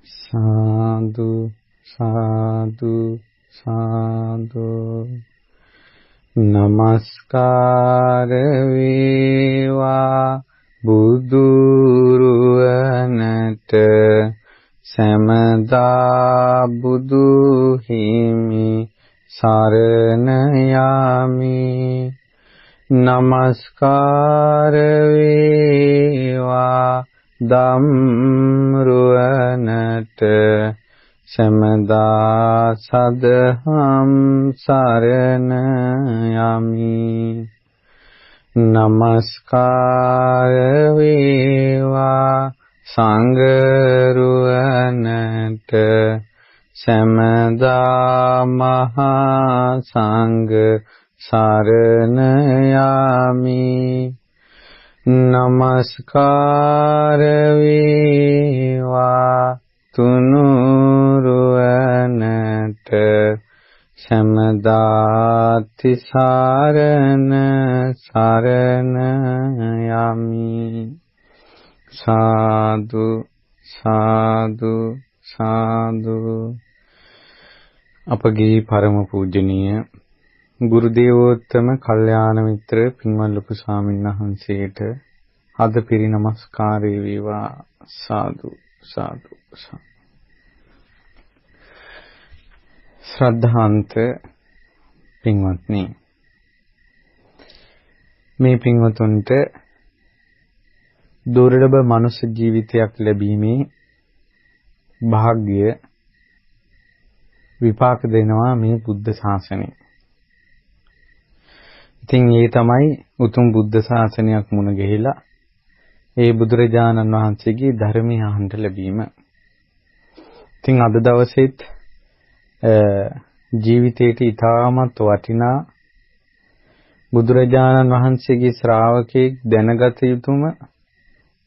සාදු සාදු සාදු නමස්කාර වේවා බුදුරුවනට සමදා බුදු හිමි සරණ යමි නමස්කාර වේවා ධම්රුවනට සමදා සදහම් සරණ යමි නමස්කාර වේවා සංඝරුවනට සමදා මහා සංඝ සරණ යමි නමස්කාර වේවා තුනුරුවනට සමදාති සරණ සරණ යමි සාදු සාදු සාදු අපගේ පරම පූජනීය ගුරු දේවෝත්තම කල්යාණ මිත්‍ර පින්වත් ලොකු ස්වාමීන් වහන්සේට අද පිරි නමස්කාරය වේවා සාදු සාදු ශ්‍රද්ධාන්ත පින්වත්නි මේ පින්වතුන්ට දුර්ලභ මනුෂ්‍ය ජීවිතයක් ලැබීමේ වාග්ය විපාක දෙනවා මේ බුද්ධ ශාසනය. ඉතින් ඒ තමයි උතුම් බුද්ධ ශාසනයක් මුණ ගැහිලා ඒ බුදුරජාණන් වහන්සේගේ ධර්මය අහන්න ලැබීම. ඉතින් අද දවසේත් ජීවිතේට ඉතාමත් වටිනා බුදුරජාණන් වහන්සේගේ ශ්‍රාවකෙක් දැනගත යුතුම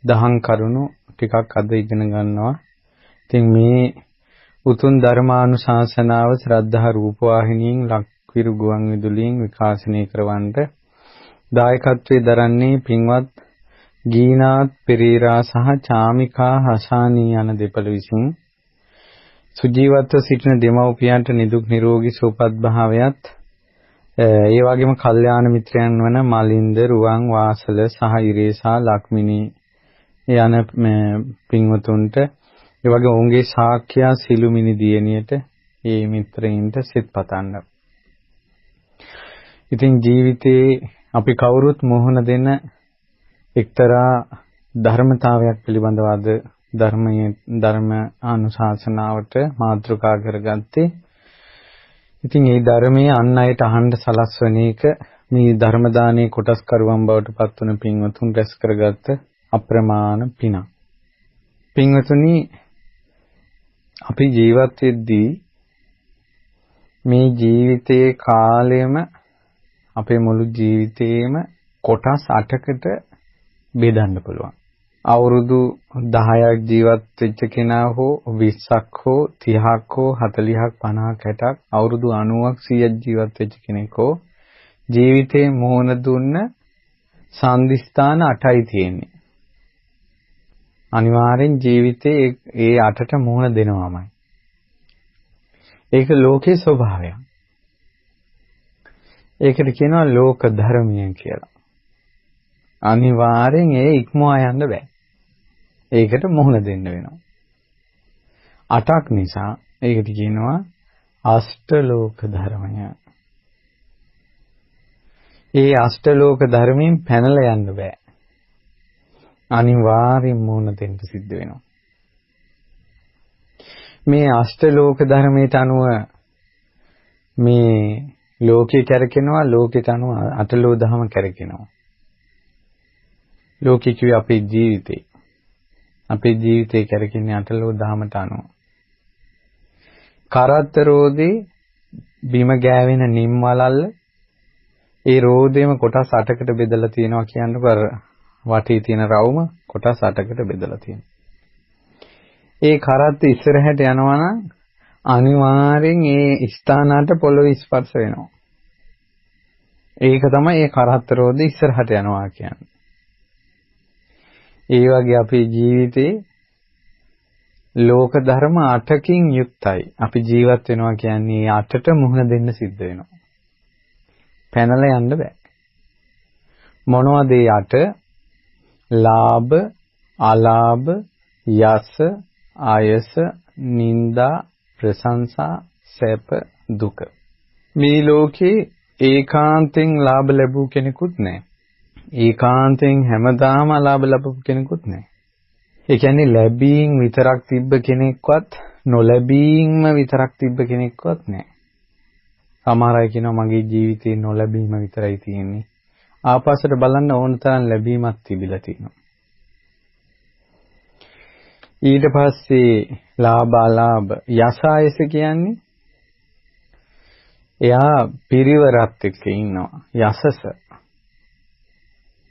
දහම් කරුණු ටිකක් අද ඉගෙන ගන්නවා. ඉතින් මේ උතුම් ධර්මානුශාසනාව ශ්‍රද්ධා රූපවාහිනියෙන් ලක්විරු ගුවන් විදුලියෙන් විකාශනය කරවන්නට දායකත්වයේ දරන්නේ පින්වත් ගීනාත් පෙරේරා සහ චාමිකා හසානී යන දෙපළ විසින් සුජීවත්ව සිටින දෙමව්පියන්ට නිදුක් නිරෝගී සුවපත් භාවයත් ඒ වගේම කල්යාණ මිත්‍රයන් වන මලින්ද රුවන් වාසල සහ ඉරේසා ලක්මිනී යන පින්වතුන්ට ඒ වගේ ඔවුන්ගේ ශාක්‍ය සිළුමිණි දියණියට මේ මිත්‍රයින්ට සිත පතන්න. ඉතින් ජීවිතේ අපි කවුරුත් මොහොන දෙන එක්තරා ධර්මතාවයක් පිළිබඳව අද ධර්ම අනුශාසනාවට මාතෘකා කරගත්තේ. ඉතින් මේ ධර්මයේ අන් අයට අහන්න සලස්වන එක මේ ධර්ම දානයේ කොටස්කරුවන් බවට පත්වන පින්වතුන් රැස් කරගත්ත අප්‍රමාණ පිනක්. පින්වතුනි අපි ජීවත් වෙද්දී මේ ජීවිතයේ කාලයම අපේ මුළු ජීවිතේම කොටස් 8කට බෙදන්න පුළුවන්. අවුරුදු 10ක් ජීවත් වෙච්ච කෙනා හෝ 20ක් හෝ 30ක් හෝ 40ක් 50ක් 60ක් අවුරුදු 90ක් 100ක් ජීවත් වෙච්ච කෙනෙක් හෝ ජීවිතේ මොහොන දුන්න සම්දිස්ථාන 8යි තියෙන්නේ. අනිවාර්යෙන් ජීවිතේ ඒ 8ට මොහොන දෙනවාමයි. ඒක ලෝකේ ස්වභාවයක්. ඒකට කියනවා ලෝක ධර්මය කියලා. අනිවාර්යෙන් ඒ ඉක්මවා යන්න බෑ. ඒකට මුහුණ දෙන්න වෙනවා. 8ක් නිසා ඒකට කියනවා අෂ්ටලෝක ධර්මය. ඒ අෂ්ටලෝක ධර්මයෙන් පැනලා යන්න බෑ. අනිවාර්යෙන් මුහුණ දෙන්න සිද්ධ වෙනවා. මේ අෂ්ටලෝක ධර්මයට අනුව මේ ලෝකේ කැරකෙනවා, ලෝකයට අනුව අටලෝ දහම කැරකෙනවා. ලෝකේ කිව්වේ අපේ ජීවිතේ. අපේ ජීවිතේ කැරකෙන්නේ අටලෝ දහමට අනුව. කරත්ත රෝදේ බිම ගෑවෙන නිම් වලල්ල ඒ රෝදේම කොටස් 8කට බෙදලා තියෙනවා කියන්නකො. අර වටේ තියෙන රවුම කොටස් 8කට බෙදලා තියෙනවා. ඒ කරත්ත ඉස්සරහට යනවා නම් අනිවාර්යෙන් ඒ ස්ථානකට පොළොව ස්පර්ශ වෙනවා. ඒක තමයි ඒ කරත්ත රෝදේ ඉස්සරහට යනවා කියන්නේ. ඒ වගේ අපේ ජීවිතේ ලෝක ධර්ම 8කින් යුක්තයි. අපි ජීවත් වෙනවා කියන්නේ 8ට මුහුණ දෙන්න සිද්ධ වෙනවා. පැනලා යන්න බෑ. මොනවද ඒ 8? ලාභ, අලාභ, යස, ආයස, නිന്ദා, ප්‍රශංසා, සැප, දුක. මේ ලෝකේ ඒකාන්තයෙන් ලාභ ලැබූ කෙනෙකුත් නැහැ. ඒකාන්තයෙන් හැමදාම ලාභ ලැබපු කෙනෙකුත් නැහැ. ඒ කියන්නේ ලැබීම් විතරක් තිබ්බ කෙනෙක්වත් නොලැබීම්ම විතරක් තිබ්බ කෙනෙක්වත් නැහැ. සමහර අය කියනවා මගේ ජීවිතේ නොලැබීම විතරයි තියෙන්නේ. ආපස්සට බලන්න ඕන තරම් ලැබීමක් තිබිලා තියෙනවා. ඊට පස්සේ ලාභ අලාභ යසායස කියන්නේ එයා පිරිවරත් එක්ක ඉන්නවා. යසස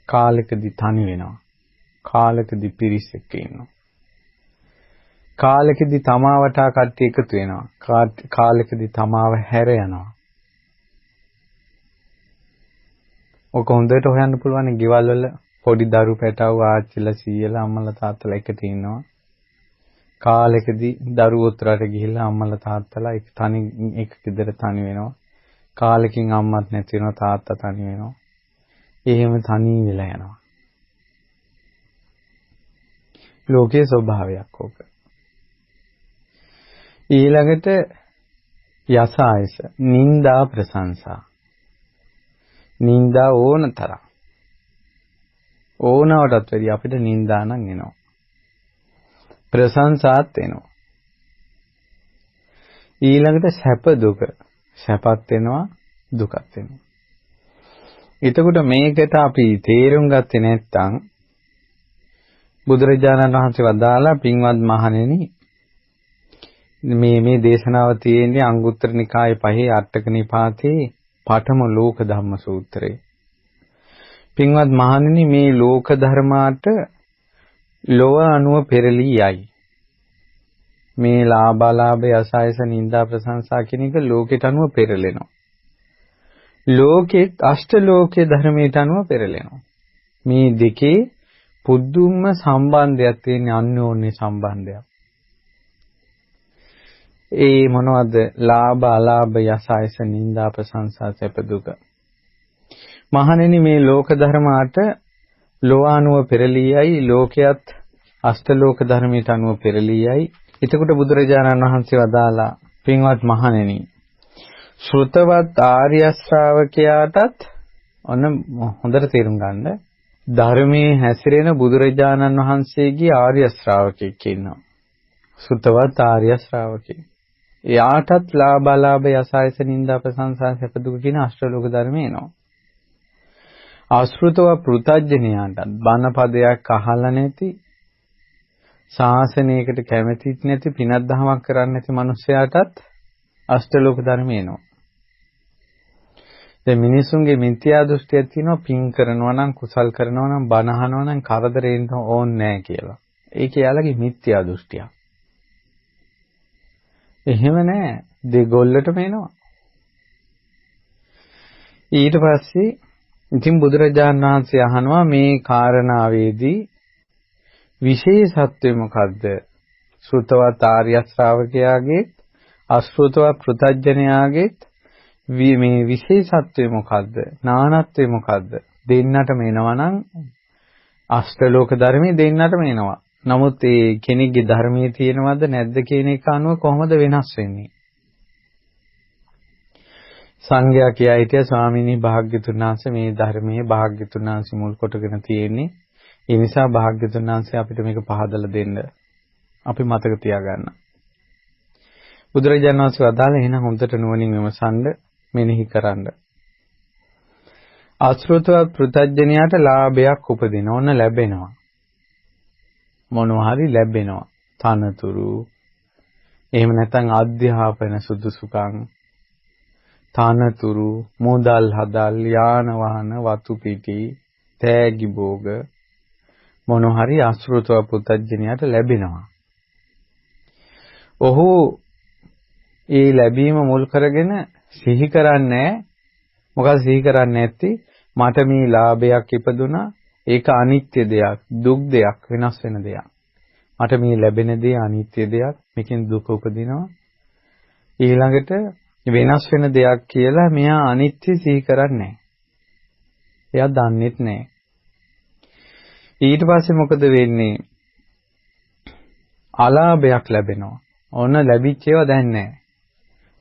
කාලෙකදී තනි වෙනවා. කාලෙකදී පිරිස් එක්ක ඉන්නවා. කාලෙකදී තමා වටා කට්ටිය එකතු වෙනවා. කාලෙකදී තමාව හැර යනවා. ඔක හොඳට හොයන්න පුළුවන්. ගෙවල් වල පොඩි දරු පැටවු ආච්චිලා සීයලා අම්මලා තාත්තලා එකට ඉන්නවා. කාලෙකදී දරුවොත් රට ගිහිල්ලා අම්මලා තාත්තලා එක ගෙදර තනි වෙනවා. කාලෙකින් අම්මත් නැති වෙනවා තාත්තා තනි වෙනවා. එහෙම තනි වෙලා යනවා. ලෝකයේ ස්වභාවයක් ඕක. ඊළඟට යසායස, නිന്ദා, ප්‍රශංසා. නිന്ദා ඕන තරම්. ඕනවටත් වැඩිය අපිට නිന്ദා නම් එනවා. ප්‍රශංසාත් එනවා. ඊළඟට සැප දුක. සැපත් වෙනවා දුකත් වෙනවා. එතකොට මේකට අපි තේරුම් ගත්තේ නැත්නම් බුදුරජාණන් වහන්සේ වදාලා පින්වත් මහණෙනි මේ දේශනාව තියෙන්නේ අංගුත්තර නිකායේ 5 අටක නිපාතේ පඨම ලෝක ධම්ම සූත්‍රයේ. පින්වත් මහණෙනි මේ ලෝක ධර්මාට ලෝව අනුව පෙරලී යයි. මේ ලාභාලාභ යසායස නිന്ദා ප්‍රශංසා කියන එක ලෝකයට අනුව පෙරලෙනවා. ලෝකෙත් අෂ්ටලෝකයේ ධර්මයට අනුව පෙරලෙනවා. මේ දෙකේ පුදුම සම්බන්ධයක් තියෙන අන්‍යෝන්‍ය සම්බන්ධයක්. ඒ මොනවද? ලාභ අලාභ යසායස නිന്ദා ප්‍රශංසා සැප දුක. මහණෙනි මේ ලෝක ධර්මාට ලෝආනුව පෙරලියයි. ලෝකයක් අෂ්ටලෝක ධර්මයට අනුව පෙරලියයි. එතකොට බුදුරජාණන් වහන්සේ වදාලා පින්වත් මහණෙනි ශ්‍රුතවත් ආර්ය ශ්‍රාවකයාටත් ඔන්න හොඳට තේරුම් ගන්න ධර්මයේ හැසිරෙන බුදුරජාණන් වහන්සේගේ ආර්ය ශ්‍රාවකෙක් ඉන්නවා. ශ්‍රුතවත් ආර්ය ශ්‍රාවකෙක්. එයාටත් ලාභ අලාභ යසායස නිന്ദා ප්‍රශංසා සැප දුක කියන අෂ්ටලෝක ධර්ම එනවා. ආශ්‍රිතව පෘථග්ජනයාටත් බණ පදයක් අහලා නැති ශාසනයකට කැමතිත් නැති පිනක් දහමක් කරන්නේ නැති මිනිසයාටත් අෂ්ටලෝක ධර්ම එනවා. දැන් මිනිසුන්ගේ මිත්‍යා දෘෂ්ටියක් තියෙනවා පින් කරනවා නම් කුසල් කරනවා නම් බණ අහනවා නම් කරදරෙන්න ඕනේ නැහැ කියලා. ඒක යාළගේ මිත්‍යා දෘෂ්ටියක්. එහෙම නැහැ. දෙගොල්ලටම එනවා. ඊට පස්සේ ඉතින් බුදුරජාණන් වහන්සේ අහනවා මේ කාරණාවේදී විශේෂත්වය මොකද්ද? ශ්‍රුතවත් ආර්ය ශ්‍රාවකයාගේ අශ්‍රුතවත් පෘථග්ජනයාගේ මේ විශේෂත්වය මොකද්ද? නානත්වය මොකද්ද? දෙන්නටම එනවා නම් අෂ්ටලෝක ධර්මයේ දෙන්නටම එනවා. නමුත් ඒ කෙනෙක්ගේ ධර්මයේ තියෙනවද නැද්ද කියන එක අනුව කොහොමද වෙනස් වෙන්නේ? සංඝයා කියා හිටිය ස්වාමීනි භාග්‍යතුන් වහන්සේ මේ ධර්මයේ භාග්‍යතුන් වහන්සේ මුල් කොටගෙන තියෙන්නේ. ඒ නිසා භාග්‍යතුන් වහන්සේ අපිට මේක පහදලා දෙන්න. අපි මතක තියාගන්න. බුදුරජාණන් වහන්සේ වදාළේ එහෙනම් හොඳට නුවණින් විමසන්න මෙනෙහි කරන්න. ආශ්‍රිතව පෘථග්ජනයාට ලාභයක් උපදින ඕන ලැබෙනවා. මොනවා හරි ලැබෙනවා. තනතුරු එහෙම නැත්නම් අධ්‍යාපන සුදුසුකම් තනතුරු මුදල් හදල් යාන වාහන වතු පිටි තෑගි භෝග මොනවා හරි ආශ්‍රිතව පෘථග්ජනයාට ලැබෙනවා. ඔහු ඒ ලැබීම මුල් කරගෙන සිහි කරන්නේ මොකද සිහි කරන්නේ නැති මට මේ ලාභයක් ඉපදුනා ඒක අනිත්‍ය දෙයක් දුක් දෙයක් වෙනස් වෙන දෙයක් මට මේ ලැබෙන දේ අනිත්‍ය දෙයක්. මේකෙන් දුක උපදිනවා. ඊළඟට වෙනස් වෙන දෙයක් කියලා මෙයා අනිත්‍ය සිහි කරන්නේ නැහැ. එයා දන්නේත් නැහැ. ඊට පස්සේ මොකද වෙන්නේ? අලාභයක් ලැබෙනවා. ඔන්න ලැබිච්ච ඒවා දැන් නැහැ.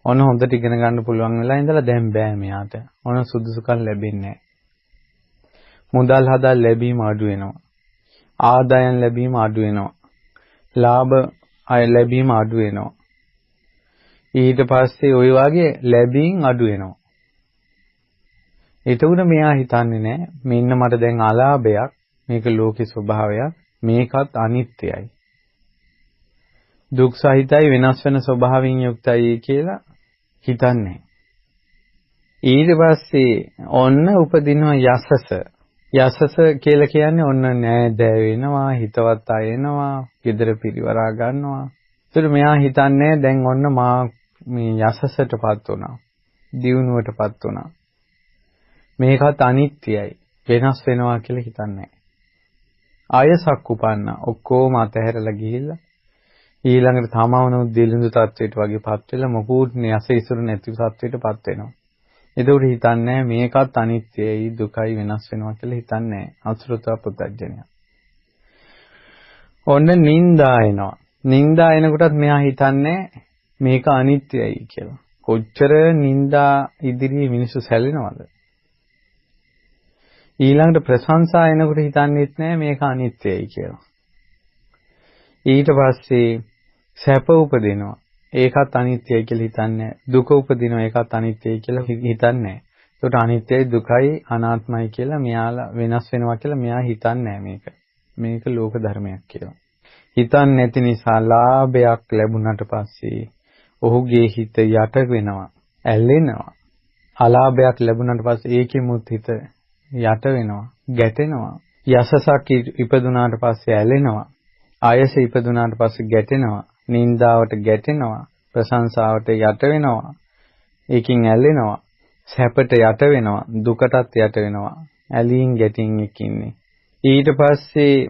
ඔන්න හොඳට ඉගෙන ගන්න පුළුවන් වෙලා ඉඳලා දැන් බෑ මෙයාට. ඔන්න සුදුසුකම් ලැබෙන්නේ නැහැ. මුදල් හදා ලැබීම අඩු වෙනවා. ආදායම් ලැබීම අඩු වෙනවා. ලාභ ලැබීම අඩු වෙනවා. ඊට පස්සේ ওই වගේ ලැබීම් අඩු වෙනවා. එතකොට මෙයා හිතන්නේ නැහැ මෙන්න මට දැන් අලාභයක්, මේක ලෝකේ ස්වභාවයක්, මේකත් අනිත්‍යයි. දුක් සහිතයි, වෙනස් වෙන ස්වභාවයෙන් යුක්තයි කියලා හිතන්නේ. ඊට පස්සේ ඔන්න උපදිනවා යසස. යසස කියලා කියන්නේ ඔන්න නෑදෑ වෙනවා, හිතවත් අය එනවා, ගෙදර පිරිවරා ගන්නවා. ඒතර මෙයා හිතන්නේ දැන් ඔන්න මා මේ යසසටපත් වුණා. දියුණුවටපත් වුණා. මේකත් අනිත්‍යයි. වෙනස් වෙනවා කියලා හිතන්නේ. ආයසක් උපන්නා. ඔක්කොම අතහැරලා ගිහිල්ලා ඊළඟට තමවන දිලිඳු තත්වයට වගේපත් වෙලා මොකුත් යස ඉසුරු නැති තත්වයටපත් වෙනවා. ඒකෝට හිතන්නේ මේකත් අනිත්‍යයි, දුකයි, වෙනස් වෙනවා කියලා හිතන්නේ අසුරතව පුතඥය. ඔන්න නින්දා එනවා. නින්දා එනකොටත් මෙයා හිතන්නේ මේක අනිත්‍යයි කියලා. කොච්චර නින්දා ඉදිරියේ මිනිස්සු සැලෙනවද? ඊළඟට ප්‍රශංසා එනකොට හිතන්නේත් නෑ මේක අනිත්‍යයි කියලා. ඊට පස්සේ සැප උපදිනවා. ඒකත් අනිත්‍යයි කියලා හිතන්නේ. දුක උපදිනවා. ඒකත් අනිත්‍යයි කියලා හිතන්නේ. ඒකට අනිත්‍යයි, දුකයි, අනාත්මයි කියලා මෙයාලා වෙනස් වෙනවා කියලා මෙයා හිතන්නේ මේක. මේක ලෝක ධර්මයක් කියලා. හිතන්නේ නැති නිසා ලාභයක් ලැබුණාට පස්සේ ඔහුගේ හිත යට වෙනවා, ඇලෙනවා. අලාභයක් ලැබුණාට පස්සේ ඒකෙමුත් හිත යට වෙනවා, ගැටෙනවා. යසසක් ඉපදුනාට පස්සේ ඇලෙනවා. ආයස ඉපදුනාට පස්සේ ගැටෙනවා. නින්දාවට ගැටෙනවා. ප්‍රශංසාවට යට වෙනවා. ඒකින් ඇලෙනවා. සැපට යට වෙනවා. දුකටත් යට වෙනවා. ඇලීම් ගැටීම් එක්ක ඉන්නේ. ඊට පස්සේ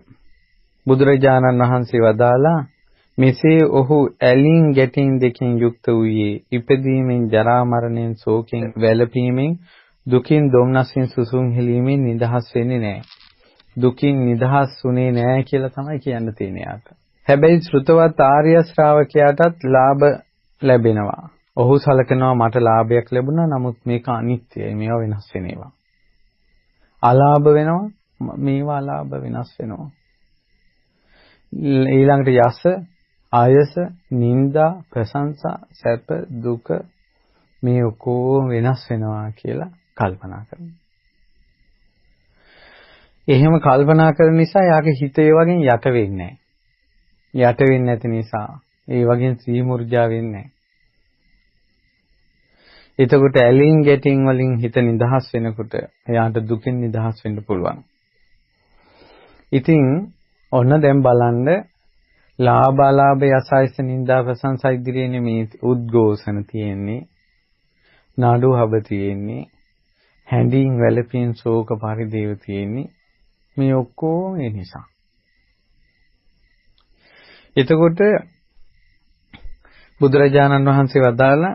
බුදුරජාණන් වහන්සේ වදාලා මෙසේ ඔහු ඇලීම් ගැටීම් දෙකින් යුක්ත වූයේ ඉපදීමෙන්, ජරා මරණයෙන්, ශෝකයෙන් වැළපීමෙන්, දුකින් දොම්නසින් සුසුම් හෙලීමෙන් නිදහස් වෙන්නේ නැහැ. දුකින් නිදහස් වුණේ නැහැ කියලා තමයි කියන්න තියෙන්නේ යාට. හැබැයි ශ්‍රුතවත් ආර්ය ශ්‍රාවකයාටත් ලාභ ලැබෙනවා. ඔහු සලකනවා මට ලාභයක් ලැබුණා, නමුත් මේක අනිත්‍යයි, මේවා වෙනස් වෙන ඒවා. අලාභ වෙනවා, මේවා අලාභ වෙනස් වෙනවා. ඊළඟට යස, ආයස, නිന്ദා, ප්‍රශංසා, සැප, දුක මේ ඔක්කොම වෙනස් වෙනවා කියලා කල්පනා කරනවා. එහෙම කල්පනා කරන නිසා යාගේ හිත ඒ වගේ යට වෙන්නේ නැහැ. යට වෙන්නේ නැති නිසා ඒ වගේ සීමුර්ජා වෙන්නේ නැහැ. එතකොට ඇලීම් ගැටීම් වලින් හිත නිදහස් වෙනකොට එයාට දුකින් නිදහස් වෙන්න පුළුවන්. ඉතින් ඔන්න දැන් බලන්න ලාභ අලාභ යසයිස නිന്ദා ප්‍රශංසා ඉදිරියේ මේ උද්ඝෝෂණ තියෙන්නේ. නාඩු හබ තියෙන්නේ. හැඬීම් වැළපීම් ශෝක පරිදේව තියෙන්නේ. මේ ඔක්කොම ඒ නිසා. එතකොට බුදුරජාණන් වහන්සේ වදාලා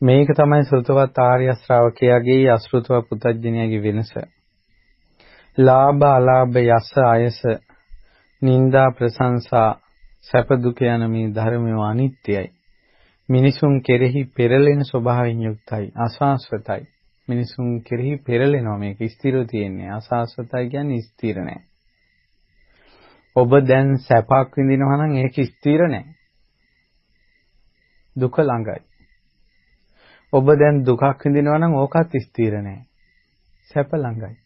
මේක තමයි ශ්‍රුතවත් ආර්ය ශ්‍රාවකයාගේ අශ්‍රුතව පුතඥයාගේ වෙනස. ලාභ අලාභ යස ආයස නිന്ദා ප්‍රශංසා සැප දුක යන මේ ධර්මය අනිත්‍යයි. මිනිසුන් කෙරෙහි පෙරලෙන ස්වභාවයෙන් යුක්තයි, අශාස්වතයි. මිනිසුන් කෙරෙහි පෙරලෙනවා, මේක ස්ථිරව තියෙන්නේ. අශාස්වතයි කියන්නේ ස්ථිර නැහැ. ඔබ දැන් සැපක් විඳිනවා නම් ඒක ස්ථිර නැහැ. දුක ළඟයි. ඔබ දැන් දුකක් විඳිනවා නම් ඕකත් ස්ථිර නැහැ. සැප ළඟයි.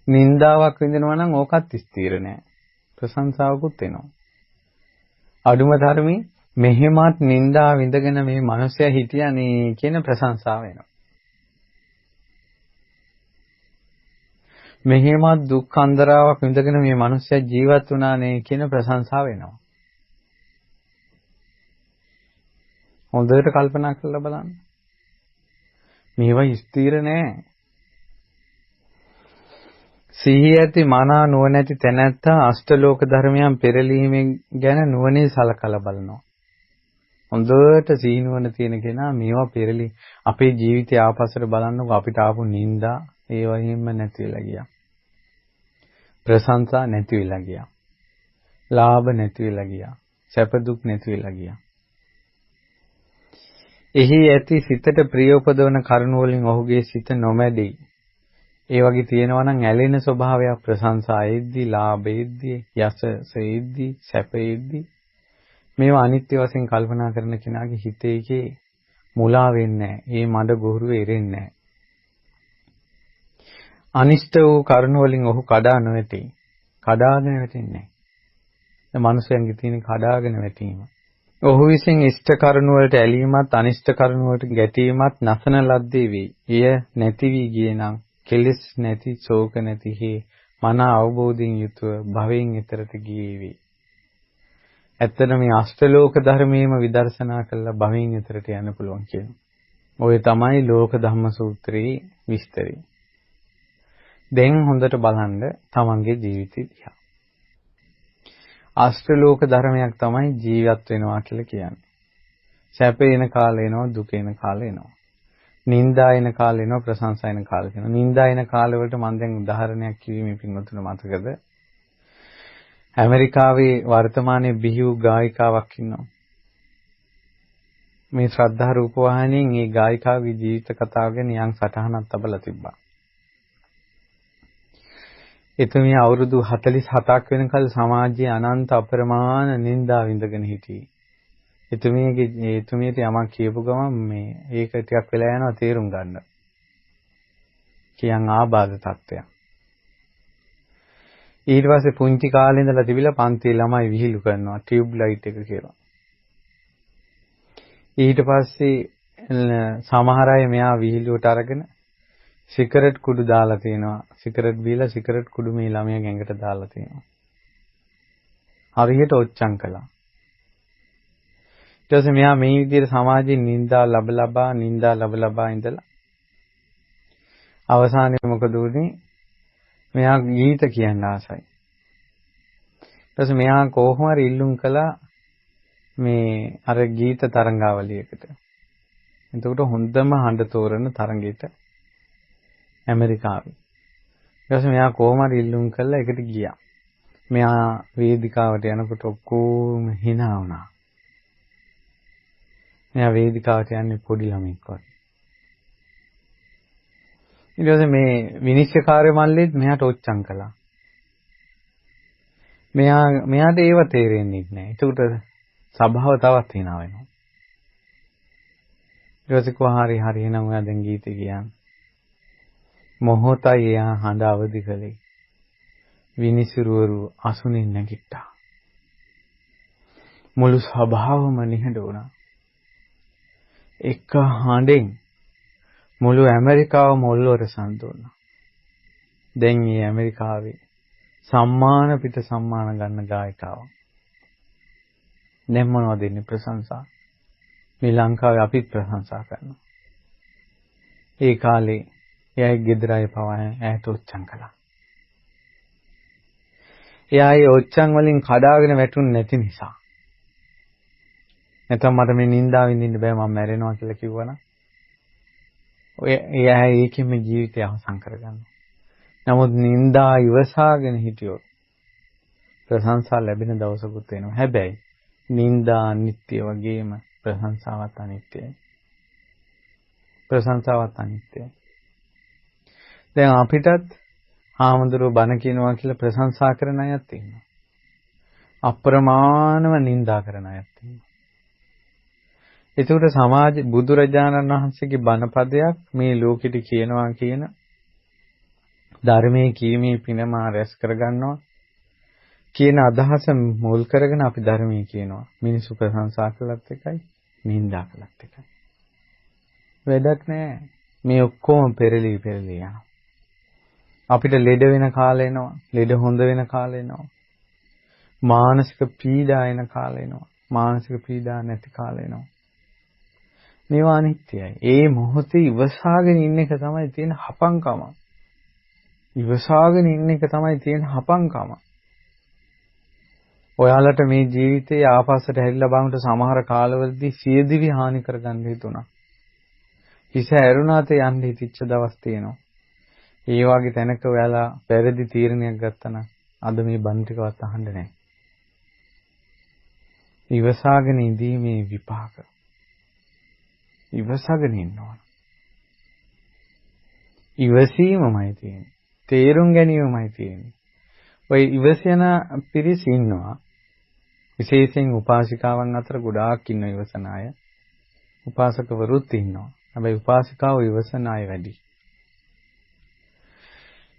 නින්දාවක් විඳිනවා නම් ඕකත් ස්ථිර නැහැ. ප්‍රශංසාවකුත් එනවා. අඩුම තරමේ මෙහෙමත් නින්දා විඳගෙන මේ මිනිසයා හිටියානේ කියන ප්‍රශංසාව එනවා. මෙහෙමත් දුක් අන්දරාවක් විඳගෙන මේ මිනිසයා ජීවත් වුණානේ කියන ප්‍රශංසාව එනවා. හොඳට කල්පනා කරලා බලන්න. මේවා ස්ථිර නෑ. සිහිය ඇති මනා නුවණැති තැනැත්තා අෂ්ටලෝක ධර්මයන් පෙරලීමෙන් ගැන නුවණින් සලකලා බලනවා. හොඳට සීනුවන තියෙන කෙනා මේවා පෙරලි අපේ ජීවිතය ආපස්සට බලන්නකො අපිට ආපු නිന്ദා ඒ වගේම නැති වෙලා ගියා. ප්‍රශංසා නැති වෙලා ගියා. ලාභ නැති වෙලා ගියා. සැප දුක් නැති වෙලා ගියා. එහි ඇති සිතට ප්‍රිය උපදවන කරුණ වලින් ඔහුගේ සිත නොමැදෙයි. ඒ වගේ තියෙනවා නම් ඇලෙන ස්වභාවයක් ප්‍රශංසාෙද්දී, ලාභෙද්දී, යසසෙද්දී, සැපෙද්දී මේවා අනිත්‍ය වශයෙන් කල්පනා කරන කෙනාගේ හිතේකේ මුලා වෙන්නේ නැහැ. ඒ මඩ ගොහරුවේ ඉරෙන්නේ නැහැ. අනිෂ්ට වූ කරුණ වලින් ඔහු කඩා නොවැටේ. කඩාගෙන වැටෙන්නේ නැහැ. ඒ මනුස්සයන්ගේ තියෙන කඩාගෙන වැටීම. ඔහු විසින් ඉෂ්ට කරුණ වලට ඇලීමත් අනිෂ්ට කරුණ වලට ගැටීමත් නැසන ලද්දේ වේ. එය නැති වී ගියේ නම් කෙලෙස් නැති, ශෝක නැති හේ මන අවබෝධයෙන් යුතුව භවයෙන් ඈතරට ගියේ වේ. ඇත්තට මේ අෂ්ටලෝක ධර්මයේම විදර්ශනා කළා භවයෙන් ඈතරට යන්න පුළුවන් කියනවා. ඔය තමයි ලෝක ධම්ම සූත්‍රයේ විස්තරය. දැන් හොඳට බලන්න තමන්ගේ ජීවිතය දිහා. අෂ්ටලෝක ධර්මයක් තමයි ජීවත් වෙනවා කියලා කියන්නේ. සැප එන කාලේ එනවා, දුක එන කාලේ එනවා. නිന്ദා එන කාලේ එනවා, ප්‍රශංසා එන කාලේ එනවා. නිന്ദා එන කාලේ වලට මම දැන් උදාහරණයක් කිව්වේ පින්වතුන් මතකද? ඇමරිකාවේ වර්තමානයේ බිහි වූ ගායිකාවක් ඉන්නවා. මේ ශ්‍රද්ධා රූපවාහිනියෙන් මේ ගායිකාවගේ ජීවිත කතාව ගැන යම් සටහනක් තබලා තිබ්බා. එතුමිය අවුරුදු 47ක් වෙනකල් සමාජයේ අනන්ත අප්‍රමාණ නිന്ദා විඳගෙන හිටියේ. එතුමියට යමක් කියපු ගමන් මේ ඒක ටිකක් වෙලා යනවා තේරුම් ගන්න. කියන් ආබාධ තත්ත්වයක්. ඊට පස්සේ පුංචි කාලේ ඉඳලා තිබිලා පන්තියේ ළමයි විහිළු කරනවා ටියුබ් ලයිට් එක කියලා. ඊට පස්සේ සමහර අය මෙයා විහිළුවට අරගෙන සිගරට් කුඩු දාලා තිනවා. සිගරට් බීලා සිගරට් කුඩු මේ ළමයා ගැඟට දාලා තිනවා. හරියට ඔච්චම් කළා. ඊට පස්සේ මෙයා මේ විදිහට සමාජයෙන් නිന്ദා ලබ ලබා ඉඳලා අවසානයේ මොකද වුනේ? මෙයා ගීත කියන්න ආසයි. ඊට පස්සේ මෙයා කොහොම හරි ඉල්ලුම් කළා මේ අර ගීත තරංගාවලියකට. එතකොට හොඳම හඬ තෝරන තරඟෙට ඇමරිකාවේ. ඊට පස්සේ මෙයා කොහොම හරි ඉල්ලුම් කළා ඒකට ගියා. මෙයා වේදිකාවට යනකොට ඔක්කොම hina වුණා. මෙයා වේදිකාවට යන්නේ පොඩි ළමෙක් වගේ. ඊට පස්සේ මේ විනිශ්චයකාරය මල්ලෙත් මෙයාට ඔච්චම් කළා. මෙයාට ඒව තේරෙන්නේ නැහැ. ඒකට සභාව තවත් hina වෙනවා. ඊට පස්සේ කොහා හරි එහෙනම් ඔයා දැන් ගීතේ කියන්න. මොහොතයි එයා හඬ අවදි කළේ. විනිසුරුවරු අසුනින් නැගිට්ටා. මුළු සභාවම නිහඬ වුණා. එක හඬෙන් මුළු ඇමරිකාවම ඔල්ලවරසන් දුන්නා. දැන් මේ ඇමරිකාවේ සම්මාන පිට සම්මාන ගන්න ගායිකාවක්. දැන් මොනවද දෙන්නේ ප්‍රශංසා? මේ ලංකාවේ අපිත් ප්‍රශංසා කරනවා. ඒ කාලේ එයාගේ ගෙදර අය පවා ඈට ඔච්චම් කළා. එයා ඒ ඔච්චම් වලින් කඩාගෙන වැටුනේ නැති නිසා. නැත්නම් මට මේ නිന്ദා විඳින්න බෑ මම මැරෙනවා කියලා කිව්වනම් ඔය එයා ඒකෙම ජීවිතය අවසන් කරගන්නවා. නමුත් නිന്ദා ඉවසාගෙන හිටියොත් ප්‍රශංසා ලැබෙන දවසකුත් එනවා. හැබැයි නිന്ദා අනිත්‍ය වගේම ප්‍රශංසාවත් අනිත්‍යයි. ප්‍රශංසාවත් අනිත්‍යයි. දැන් අපිටත් හාමුදුරුවෝ බණ කියනවා කියලා ප්‍රශංසා කරන අයත් ඉන්නවා. අප්‍රමාණව නිന്ദා කරන අයත් ඉන්නවා. ඒකට සමාජ බුදුරජාණන් වහන්සේගේ බණපදයක් මේ ලෝකෙට කියනවා කියන ධර්මයේ කීමේ පිනම රැස් කරගන්නවා කියන අදහස මුල් කරගෙන අපි ධර්මයේ කියනවා. මිනිසු ප්‍රශංසා කළත් එකයි නිന്ദා කළත් එකයි. වැඩක් නැහැ. මේ ඔක්කොම පෙරලි යනවා. අපිට ලෙඩ වෙන කාලේ එනවා. ලෙඩ හොඳ වෙන කාලේ එනවා. මානසික පීඩා එන කාලේ එනවා. මානසික පීඩා නැති කාලේ එනවා. මේවා අනිත්‍යයි. ඒ මොහොතේ ඉවසාගෙන ඉන්න එක තමයි තියෙන හපංකම. ඉවසාගෙන ඉන්න එක තමයි තියෙන හපංකම. ඔයාලට මේ ජීවිතේ ආපස්සට හැරිලා බලනකොට සමහර කාලවලදී සියදිවි හානි කරගන්න හිතුණා. හිස ඇරුණාත යන්න හිතිච්ච දවස් තියෙනවා. ඒ වගේ තැනක ඔයාලා පෙරදි තීරණයක් ගත්තා නම් අද මේ බණ ටිකවත් අහන්න නැහැ. ඉවසාගෙන ඉඳීමේ විපාක. ඉවසාගෙන ඉන්න ඕන. ඉවසීමමයි තියෙන්නේ. තේරුම් ගැනීමමයි තියෙන්නේ. ඔය ඉවසන පිරිස ඉන්නවා. විශේෂයෙන් උපාසිකාවන් අතර ගොඩාක් ඉන්න ඉවසන අය. උපාසකවරුත් ඉන්නවා. හැබැයි උපාසිකාව ඉවසන අය වැඩි.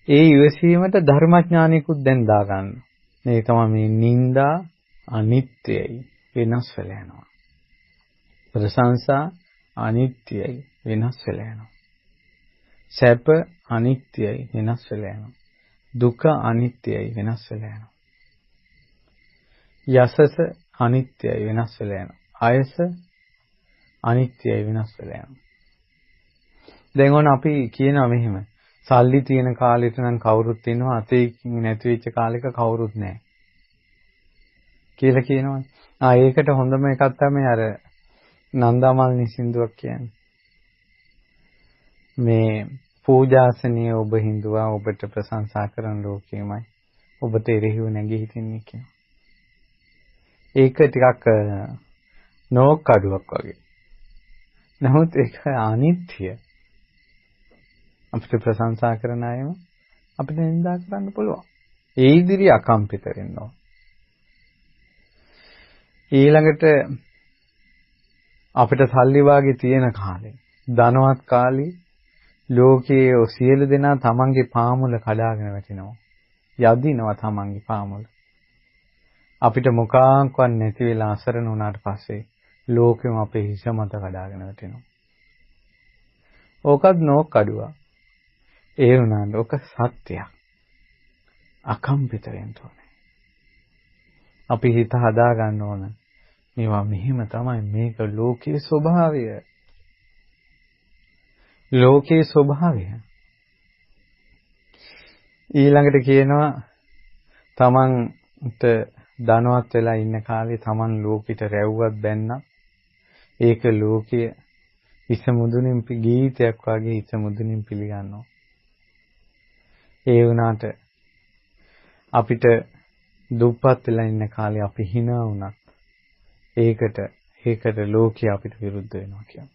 ඒ ඉවසීමට ධර්මඥානිකුත් දැන් දාගන්න. මේ තමයි මේ නිന്ദා අනිත්‍යයි වෙනස් වෙලා යනවා. ප්‍රශංසා අනිත්‍යයි වෙනස් වෙලා යනවා. සැප අනිත්‍යයි වෙනස් වෙලා යනවා. දුක අනිත්‍යයි වෙනස් වෙලා යනවා. යසස අනිත්‍යයි වෙනස් වෙලා යනවා. ආයස අනිත්‍යයි වෙනස් වෙලා යනවා. දැන් ඕන අපි කියනවා මෙහෙම සල්ලි තියෙන කාලෙට නම් කවුරුත් ඉන්නවා අතේ නැති වෙච්ච කාලෙක කවුරුත් නැහැ කියලා කියනවා. ඒකට හොඳම එකක් තමයි අර නන්දාමල්නි සින්දුවක් කියන්නේ. මේ පූජාසනිය ඔබ හිඳුවා ඔබට ප්‍රශංසා කරන ලෝකෙමයි ඔබට එරෙහිව නැගී හිටින්නේ කියනවා. ඒක ටිකක් නෝක් අඩුවක් වගේ. නමුත් ඒක අනිත්‍ය. අපිට ප්‍රශංසා කරන අයම අපිට නිඳා කරන්න පුළුවන්. ඒ ඉදිරිය අකම්පිත වෙන්න ඕන. ඊළඟට අපිට සල්ලි වාගේ තියෙන කාලේ ධනවත් කාලේ ලෝකයේ සියලු දෙනා තමන්ගේ පාමුල කඩාගෙන වැටෙනවා. යදිනවා තමන්ගේ පාමුල. අපිට මොකාංකවත් නැති වෙලා අසරණ වුණාට පස්සේ ලෝකෙම අපේ හිස මත කඩාගෙන වැටෙනවා. ඕකත් නෝක් අඩුවක්. ඒ වුණාට ඕක සත්‍යයක්. අකම්පිත වෙන්න ඕනේ. අපි හිත හදා ගන්න ඕන. මේවා මෙහිම තමයි මේක ලෝකයේ ස්වභාවය. ලෝකයේ ස්වභාවය. ඊළඟට කියනවා තමන්ට ධනවත් වෙලා ඉන්න කාලේ තමන් ලෝකෙට රැව්වත් බැන්නා. ඒක ලෝකයේ හිස මුදුනින් ගීතයක් වගේ හිස මුදුනින් පිළිගන්නවා. ඒ වුණාට අපිට දුප්පත් වෙලා ඉන්න කාලේ අපි hina වුණත් ඒකට ලෝකය අපිට විරුද්ධ වෙනවා කියන්නේ.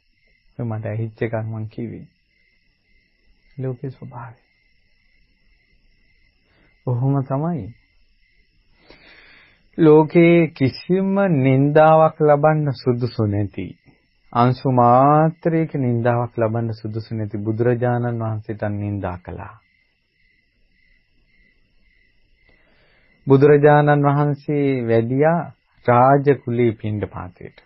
ඔය මට ඇහිච්ච එකක් මං කිව්වේ. ලෝකේ ස්වභාවය. ඔහොම තමයි. ලෝකේ කිසිම නින්දාවක් ලබන්න සුදුසු නැති අංශු මාත්‍රයක නින්දාවක් ලබන්න සුදුසු නැති බුදුරජාණන් වහන්සේට නින්දා කළා. බුදුරජාණන් වහන්සේ වැඩියා රාජ කුලී පිණ්ඩපාතයට.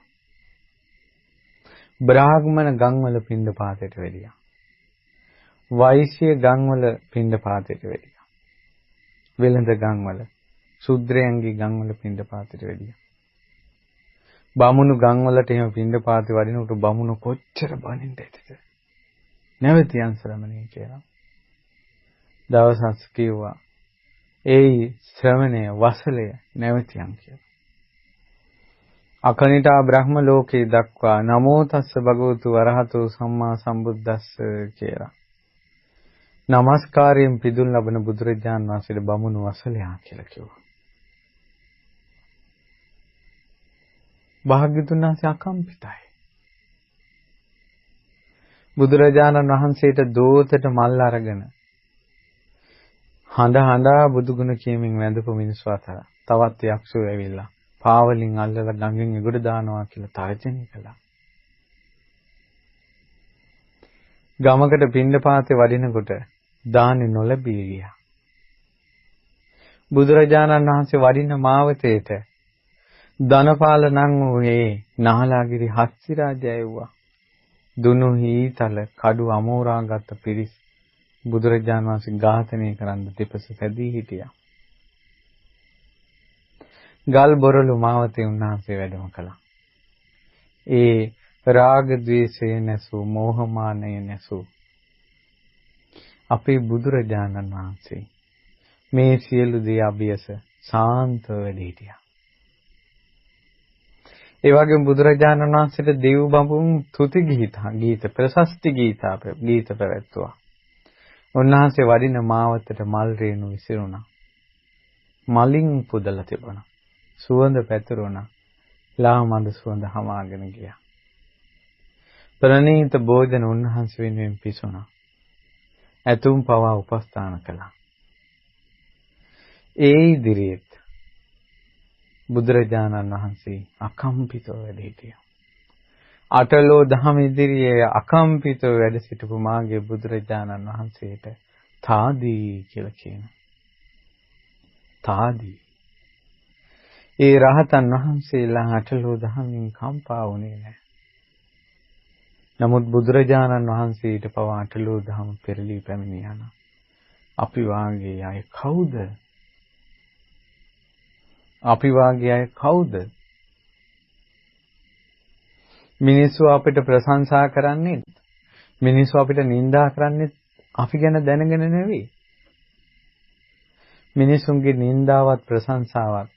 බ්‍රාහ්මණ ගම්වල පිණ්ඩපාතයට වැඩියා. වෛශ්‍ය ගම්වල පිණ්ඩපාතයට වැඩියා. වෙළඳ ගම්වල ශුද්‍රයන්ගේ ගම්වල පිණ්ඩපාතයට වැඩියා. බමුණු ගම්වලට එහෙම පිණ්ඩපාතේ වඩිනකොට බමුණු කොච්චර බනින්න ඇතිද? නැවතියන් ශ්‍රමණේ කියලා. දවසක් කිව්වා ඒ ශ්‍රමණය වසලය නැවතියන් කියලා. අකනිටා බ්‍රහ්ම ලෝකේ දක්වා නමෝ තස්ස භගවතු වරහතෝ සම්මා සම්බුද්දස්ස කියලා. නමස්කාරයෙන් පිදුම් ලබන බුදුරජාණන් වහන්සේට බමුණු වසලයා කියලා කිව්වා. භාග්‍යතුන් වහන්සේ අකම්පිතයි. බුදුරජාණන් වහන්සේට දෝතට මල් අරගෙන හඬා බුදුගුණ කියමින් වැඳපු මිනිස්සු අතර තවත් යක්ෂයෝ ඇවිල්ලා පාවලින් අල්ලලා ගඟෙන් එගොඩ දානවා කියලා තර්ජනය කළා. ගමකට පිණ්ඩපාතේ වඩිනකොට දානි නොලැබී ගියා. බුදුරජාණන් වහන්සේ වඩින මාවතේට ධනපාල නම් වූයේ නාලාගිරි හස්ති රාජයා වුණා. දුනු හීතල කඩු අමෝරාගත් පිරිස් බුදුරජාණන් වහන්සේ ඝාතනය කරන්න දෙපස සැදී හිටියා. ගල් බොරළු මාවතේ උන්වහන්සේ වැඩම කළා. ඒ රාග ద్వේෂය නැසූ මෝහ මානය නැසූ අපේ බුදුරජාණන් වහන්සේ මේ සියලු දේ අභියස සාන්තව වැඩ හිටියා. ඒ වගේම බුදුරජාණන් වහන්සේට දෙව් බඹුන් තුති ගීත ප්‍රශස්ති ගීත පැවැත්තුවා. උන්වහන්සේ වඩින මාවතට මල් රේණු විසිරුණා. මලින් පුදලා තිබුණා. සුවඳ පැතුරුණා. ලාමඳ සුවඳ හමාගෙන ගියා. ප්‍රණීත භෝජන උන්වහන්සේ වෙනුවෙන් පිසුණා. ඇතුම් පවා උපස්ථාන කළා. ඒ ඉදිරියට බුදුරජාණන් වහන්සේ අකම්පිතව වැඩ සිටියා. අටලෝ දහම ඉදිරියේ අකම්පිතව වැඩ සිටපු මාගේ බුදුරජාණන් වහන්සේට තාදී කියලා කියනවා. තාදී. ඒ රහතන් වහන්සේලා අටලෝ දහමින් කම්පා වුණේ නැහැ. නමුත් බුදුරජාණන් වහන්සේට පවා අටලෝ දහම පෙරළී පැමිණියා. අපි වාගේ අය කවුද? අපි වාගේ අය කවුද? මිනිස්සු අපිට ප්‍රශංසා කරන්නේ, මිනිස්සු අපිට නිඳා කරන්නේ අපි ගැන දැනගෙන නෙවෙයි. මිනිසුන්ගේ නිඳාවත් ප්‍රශංසාවත්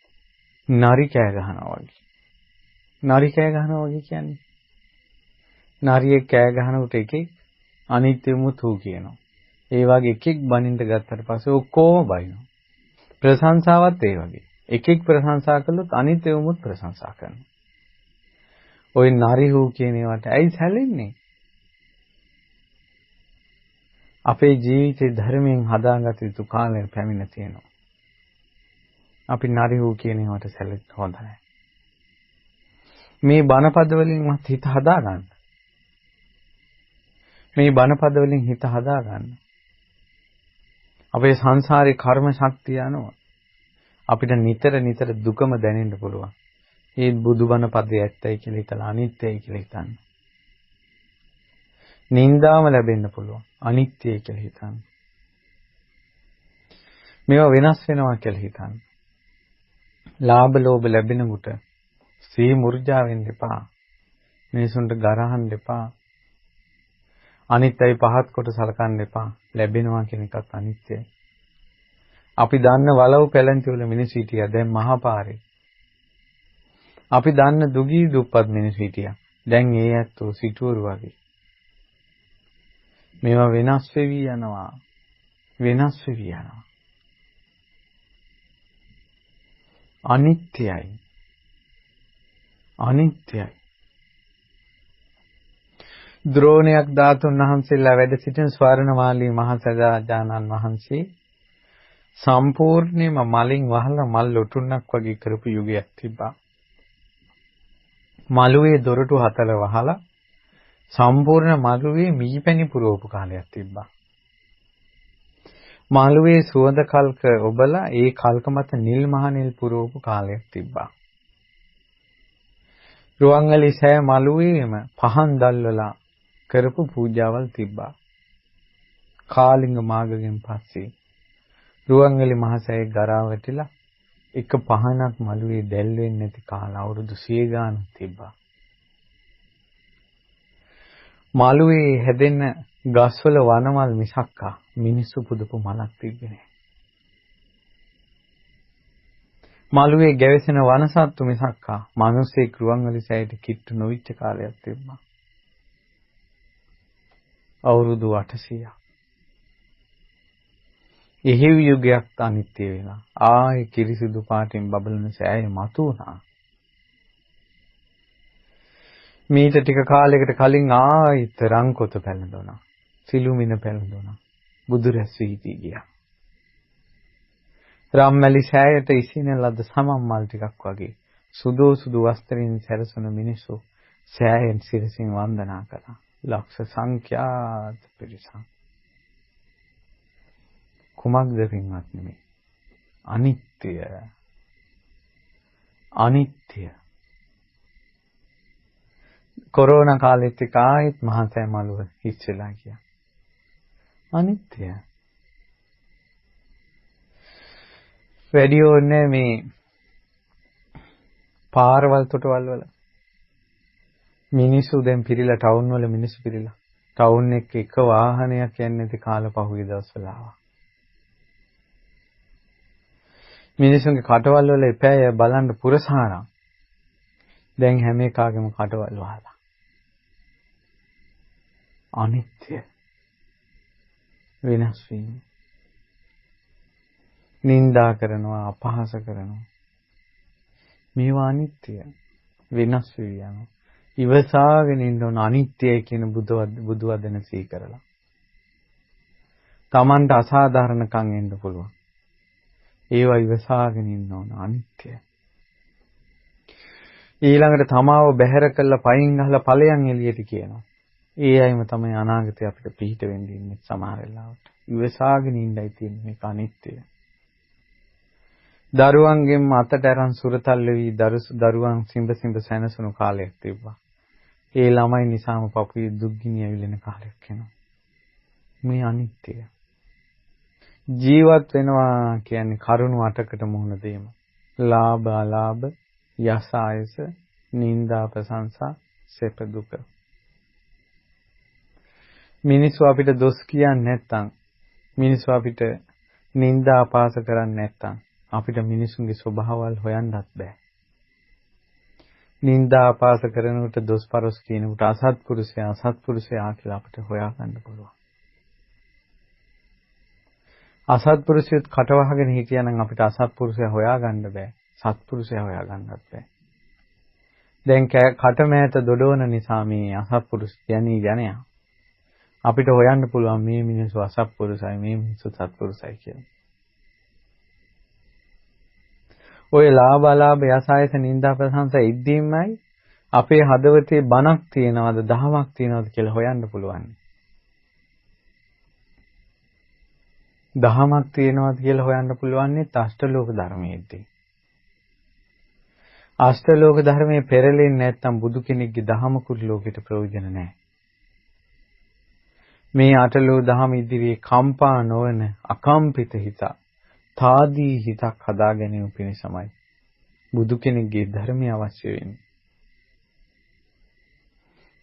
නරි කෑ ගහනවා වගේ. නරි කෑ ගහනවා වගේ කියන්නේ නරියෙක් කෑ ගහනකොට එකෙක් අනිත්‍යමුත් ඌ කියනවා. ඒ වගේ එකෙක් බනින්න ගත්තට පස්සේ ඔක්කොම බයිනවා. ප්‍රශංසාවත් ඒ වගේ. එකෙක් ප්‍රශංසා කළොත් අනිත්‍යමුත් ප්‍රශංසා කරනවා. ඔය නරි හූ කියන ඒවාට ඇයි සැලෙන්නේ? අපේ ජීවිතේ ධර්මයෙන් හදාගත යුතු කාලය පැමිණ තියෙනවා. අපි නරි හූ කියන ඒවාට සැලෙන්න හොඳ නැහැ. මේ බණපද වලින්වත් හිත හදාගන්න. මේ බණපද වලින් හිත හදාගන්න. අපේ සංසාරේ කර්ම ශක්තිය අනුව අපිට නිතර දුකම දැනෙන්න පුළුවන්. ඒ බුදුබණ පදේ ඇත්තයි කියලා හිතලා අනිත්‍යයි කියලා හිතන්න. නින්දාම ලැබෙන්න පුළුවන්. අනිත්‍යයි කියලා හිතන්න. මේවා වෙනස් වෙනවා කියලා හිතන්න. ලාභ ලෝභ ලැබෙනකොට සී මුර්ජා වෙන්න එපා. මිනිසුන්ට ගරහන්න එපා. අනිත්‍යයි පහත් කොට සලකන්න එපා. ලැබෙනවා කියන එකත් අනිත්‍යයි. අපි දන්න වලව් පැලැන්ති වල මිනිස්සු හිටියා දැන් මහපාරේ. අපි දන්න දුගී දුප්පත් මිනිස්සු හිටියා. දැන් ඒ ඇත්තෝ සිටුවරු වගේ. මේවා වෙනස් වෙවි යනවා. වෙනස් වෙවි යනවා. අනිත්‍යයි. අනිත්‍යයි. ද්‍රෝණයක් ධාතුන් වහන්සේලා වැඩ සිටින ස්වර්ණමාලී මහසජානන් වහන්සේ සම්පූර්ණයෙන්ම මලින් වහලා මල් ලොටුන්නක් වගේ කරපු යුගයක් තිබ්බා. මළුවේ දොරටු 4 වහලා සම්පූර්ණ මළුවේ මීපැණි පුරවපු කාලයක් තිබ්බා. මළුවේ සුවඳ කල්ක ඔබලා ඒ කල්ක මත නිල් මහ නිල් පුරවපු කාලයක් තිබ්බා. රුවන්වැලි සෑ මළුවේම පහන් දැල්වලා කරපු පූජාවල් තිබ්බා. කාලිංග මාගගෙන් පස්සේ රුවන්වැලි මහසෑය ගරා වැටිලා එක පහනක් මළුවේ දැල් වෙන්නේ නැති කාල අවුරුදු 100 ගානක් තිබ්බා. මළුවේ හැදෙන ගස්වල වනමල් මිසක්කා මිනිස්සු පුදපු මලක් තිබ්බේ නැහැ. මළුවේ ගැවසෙන වනසත්තු මිසක්කා මිනිස්සෙක් රුවන්වැලි සෑයට කිට්ටු නොවිච්ච කාලයක් තිබ්බා. අවුරුදු 800ක්. එහෙව් යුගයක් අනිත්‍ය වෙලා ආයේ කිරිසිදු පාටින් බබලන සෑය මතු වුණා. මීට ටික කාලයකට කලින් ආයෙත් රංකොත පැලඳුණා. සිළුමිණ පැලඳුණා. බුදු රැස් වී ගියා. රාම්මැලි සෑයට ඉසින ලද සමම් මල් ටිකක් වගේ සුදු වස්ත්‍රයෙන් සැරසුණු මිනිස්සු සෑයෙන් සිරසින් වන්දනා කළා. ලක්ෂ සංඛ්‍යාත පිරිසක්. කුමක්ද පින්වත් නෙමෙයි. අනිත්‍ය. අනිත්‍ය. කොරෝනා කාලෙත් ආයෙත් මහසෑ මළුව හිස් වෙලා ගියා. අනිත්‍ය. වැඩි ඕනේ මේ පාරවල් තොටවල් වල මිනිස්සු දැන් පිරීලා ටවුන් වල මිනිස්සු පිරීලා ටවුන් එක වාහනයක් යන්නේ නැති කාලේ පහුගිය දවස්වල ආවා. මිනිස්සුන්ගේ කටවල් වල එපෑය බලන්න පුරසාරම්. දැන් හැම එකාගේම කටවල් වහලා. අනිත්‍ය. වෙනස් වීම. නින්දා කරනවා, අපහාස කරනවා. මේවා අනිත්‍ය. වෙනස් වී යනවා. ඉවසාගෙන ඉන්න ඕන අනිත්‍යයි කියන බුදු වදන සිහි කරලා. Tamanට අසාධාරණකම් එන්න පුළුවන්. ඒවා ඉවසාගෙන ඉන්න ඕන අනිත්‍යයි. ඊළඟට තමාව බැහැර කරලා පයින් ගහලා ඵලයන් එළියට කියනවා. ඒ අයම තමයි අනාගතේ අපිට පිහිට වෙන්න ඉන්නේ සමහර වෙලාවට. ඉවසාගෙන ඉන්නයි තියෙන්නේ මේක අනිත්‍යය. දරුවන්ගෙන් අතට අරන් සුරතල් වෙවි දරුවන් සිඹ සැනසුණු කාලයක් තිබ්බා. ඒ ළමයි නිසාම පපුවේ දුක්ගිනි ඇවිලෙන කාලයක් එනවා. මේ අනිත්‍යය. ජීවත් වෙනවා කියන්නේ කරුණු 8කට මුහුණ දීම. ලාභ අලාභ, යස ආයස, නිന്ദා ප්‍රශංසා, සැප දුක. මිනිස්සු අපිට දොස් කියන්නේ නැත්නම්, මිනිස්සු අපිට නිന്ദා අපහාස කරන්නේ නැත්නම් අපිට මිනිසුන්ගේ ස්වභාවල් හොයන්නත් බෑ. නිന്ദා අපහාස කරනකොට දොස් පරස් කියනකොට අසත්පුරුෂයා කියලා අපිට හොයාගන්න පුළුවන්. අසත්පුරුෂයත් කටවහගෙන හිටියනම් අපිට අසත්පුරුෂයා හොයාගන්න බෑ. සත්පුරුෂයා හොයාගන්නත් බෑ. දැන් කටමෑත දොඩවන නිසා මේ අසත්පුරුෂ යන්නේ යනවා. අපිට හොයන්න පුළුවන් මේ මිනිස්සු අසත්පුරුෂයි, මේ මිනිස්සු සත්පුරුෂයි කියලා. ඔය ලාභ අලාභ යසායස නිന്ദා ප්‍රශංසා ඉද්දීමයි අපේ හදවතේ බණක් තියනවද, දහමක් තියනවද කියලා හොයන්න පුළුවන්. දහමක් තියනවද කියලා හොයන්න පුළුවන් අෂ්ටලෝක ධර්මයේදී. අෂ්ටලෝක ධර්මයේ පෙරලෙන්නේ නැත්නම් බුදු කෙනෙක්ගේ දහමකුත් ලෝකෙට ප්‍රයෝජන නැහැ. මේ අටලෝ දහම ඉදිරියේ කම්පා නොවන අකම්පිත හිත, තාදී හිතක් හදා ගැනීම පිණිසමයි බුදු කෙනෙක්ගේ ධර්මය අවශ්‍ය වෙන්නේ.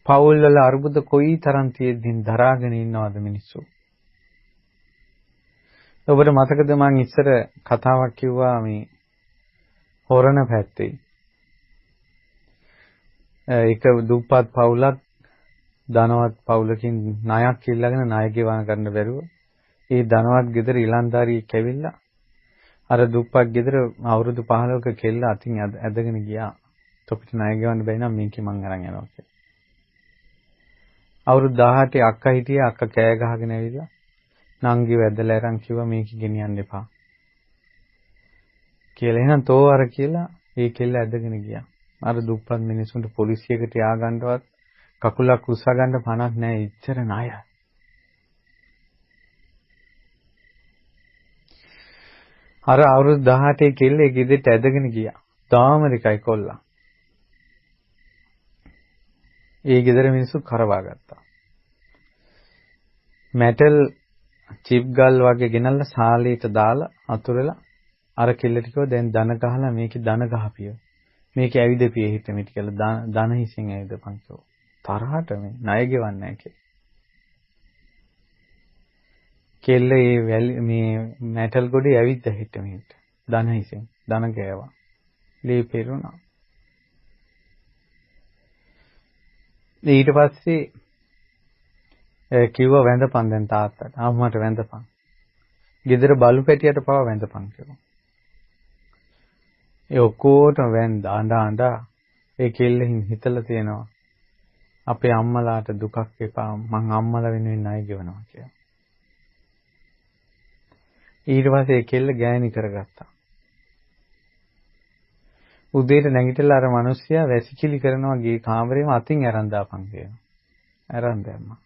පවුල් වල අරුබුද කොයි තරම් තියෙද්දි දරාගෙන ඉන්නවද මිනිස්සු? ඔබට මතකද මම ඉස්සර කතාවක් කිව්වා මේ හොරණ පැත්තේ. එක දුප්පත් පවුලක් ධනවත් පවුලකින් ණයක් ඉල්ලගෙන ණය ගෙවන්න ගන්න බැරුව ඒ ධනවත් ගෙදර ඉලන්දාරියෙක් ඇවිල්ලා අර දුප්පත් ගෙදර අවුරුදු 15ක කෙල්ල අතින් ඇදගෙන ගියා. තොපිට ණය ගෙවන්න බැරි නම් මේකේ මං අරන් යනවා කියලා. අවුරුදු 18 අක්කා හිටියේ. අක්කා කෑ ගහගෙන ඇවිල්ලා නංගි වැදලා අරන් කිව්වා මේක ගෙනියන්න එපා කියලා. එහෙනම් තෝ අර කියලා ඒ කෙල්ල ඇදගෙන ගියා. අර දුප්පත් මිනිස්සුන්ට පොලිසියකට යආගන්නවත් කකුලක් උස්සා ගන්න පණක් නැහැ. ඉච්චර ණය. අර අවුරුදු 18 කෙල්ලේ ගෙදරට ඇදගෙන ගියා. තාමරිකයි කොල්ලා. ඒ ගෙදර මිනිස්සු කරවා ගත්තා. මෙටල් චිප් ගල් වගේ ගෙනල්ලා සාලේට දාලා අතුරලා අර කෙල්ලට කිව්වා දැන් දන ගහලා මේකේ දන ගහපිය. මේකේ ඇවිදපිය හිටෙමිට කියලා දන හිසින් ඇවිදපන් කිව්වා. තරහට මේ ණය ගෙවන්නේ නැහැ කියලා. කෙල්ල මේ මෙටල් ගොඩේ ඇවිද්ද හිටෙමිට. දන හිසින් දන ගෑවා. ලී පෙරුණා. ඊට පස්සේ කිව්වා වැඳපන් දැන් තාත්තට. අම්මට වැඳපන්. ගෙදර බලු පැටියට පවා වැඳපන් කිව්වා. ඒ ඔක්කොටම වැඳ අඬා ඒ කෙල්ලෙන් හිතලා තියෙනවා අපේ අම්මලාට දුකක් එපා මං අම්මලා වෙනුවෙන් ණය ගෙවනවා කියලා. ඊට පස්සේ ඒ කෙල්ල ගෑණි කරගත්තා. උදේට නැගිටලා අර මිනිස්සයා වැසිකිලි කරනවා ගේ කාමරේම අතින් අරන් දාපන් කියනවා. අරන් දැම්මා.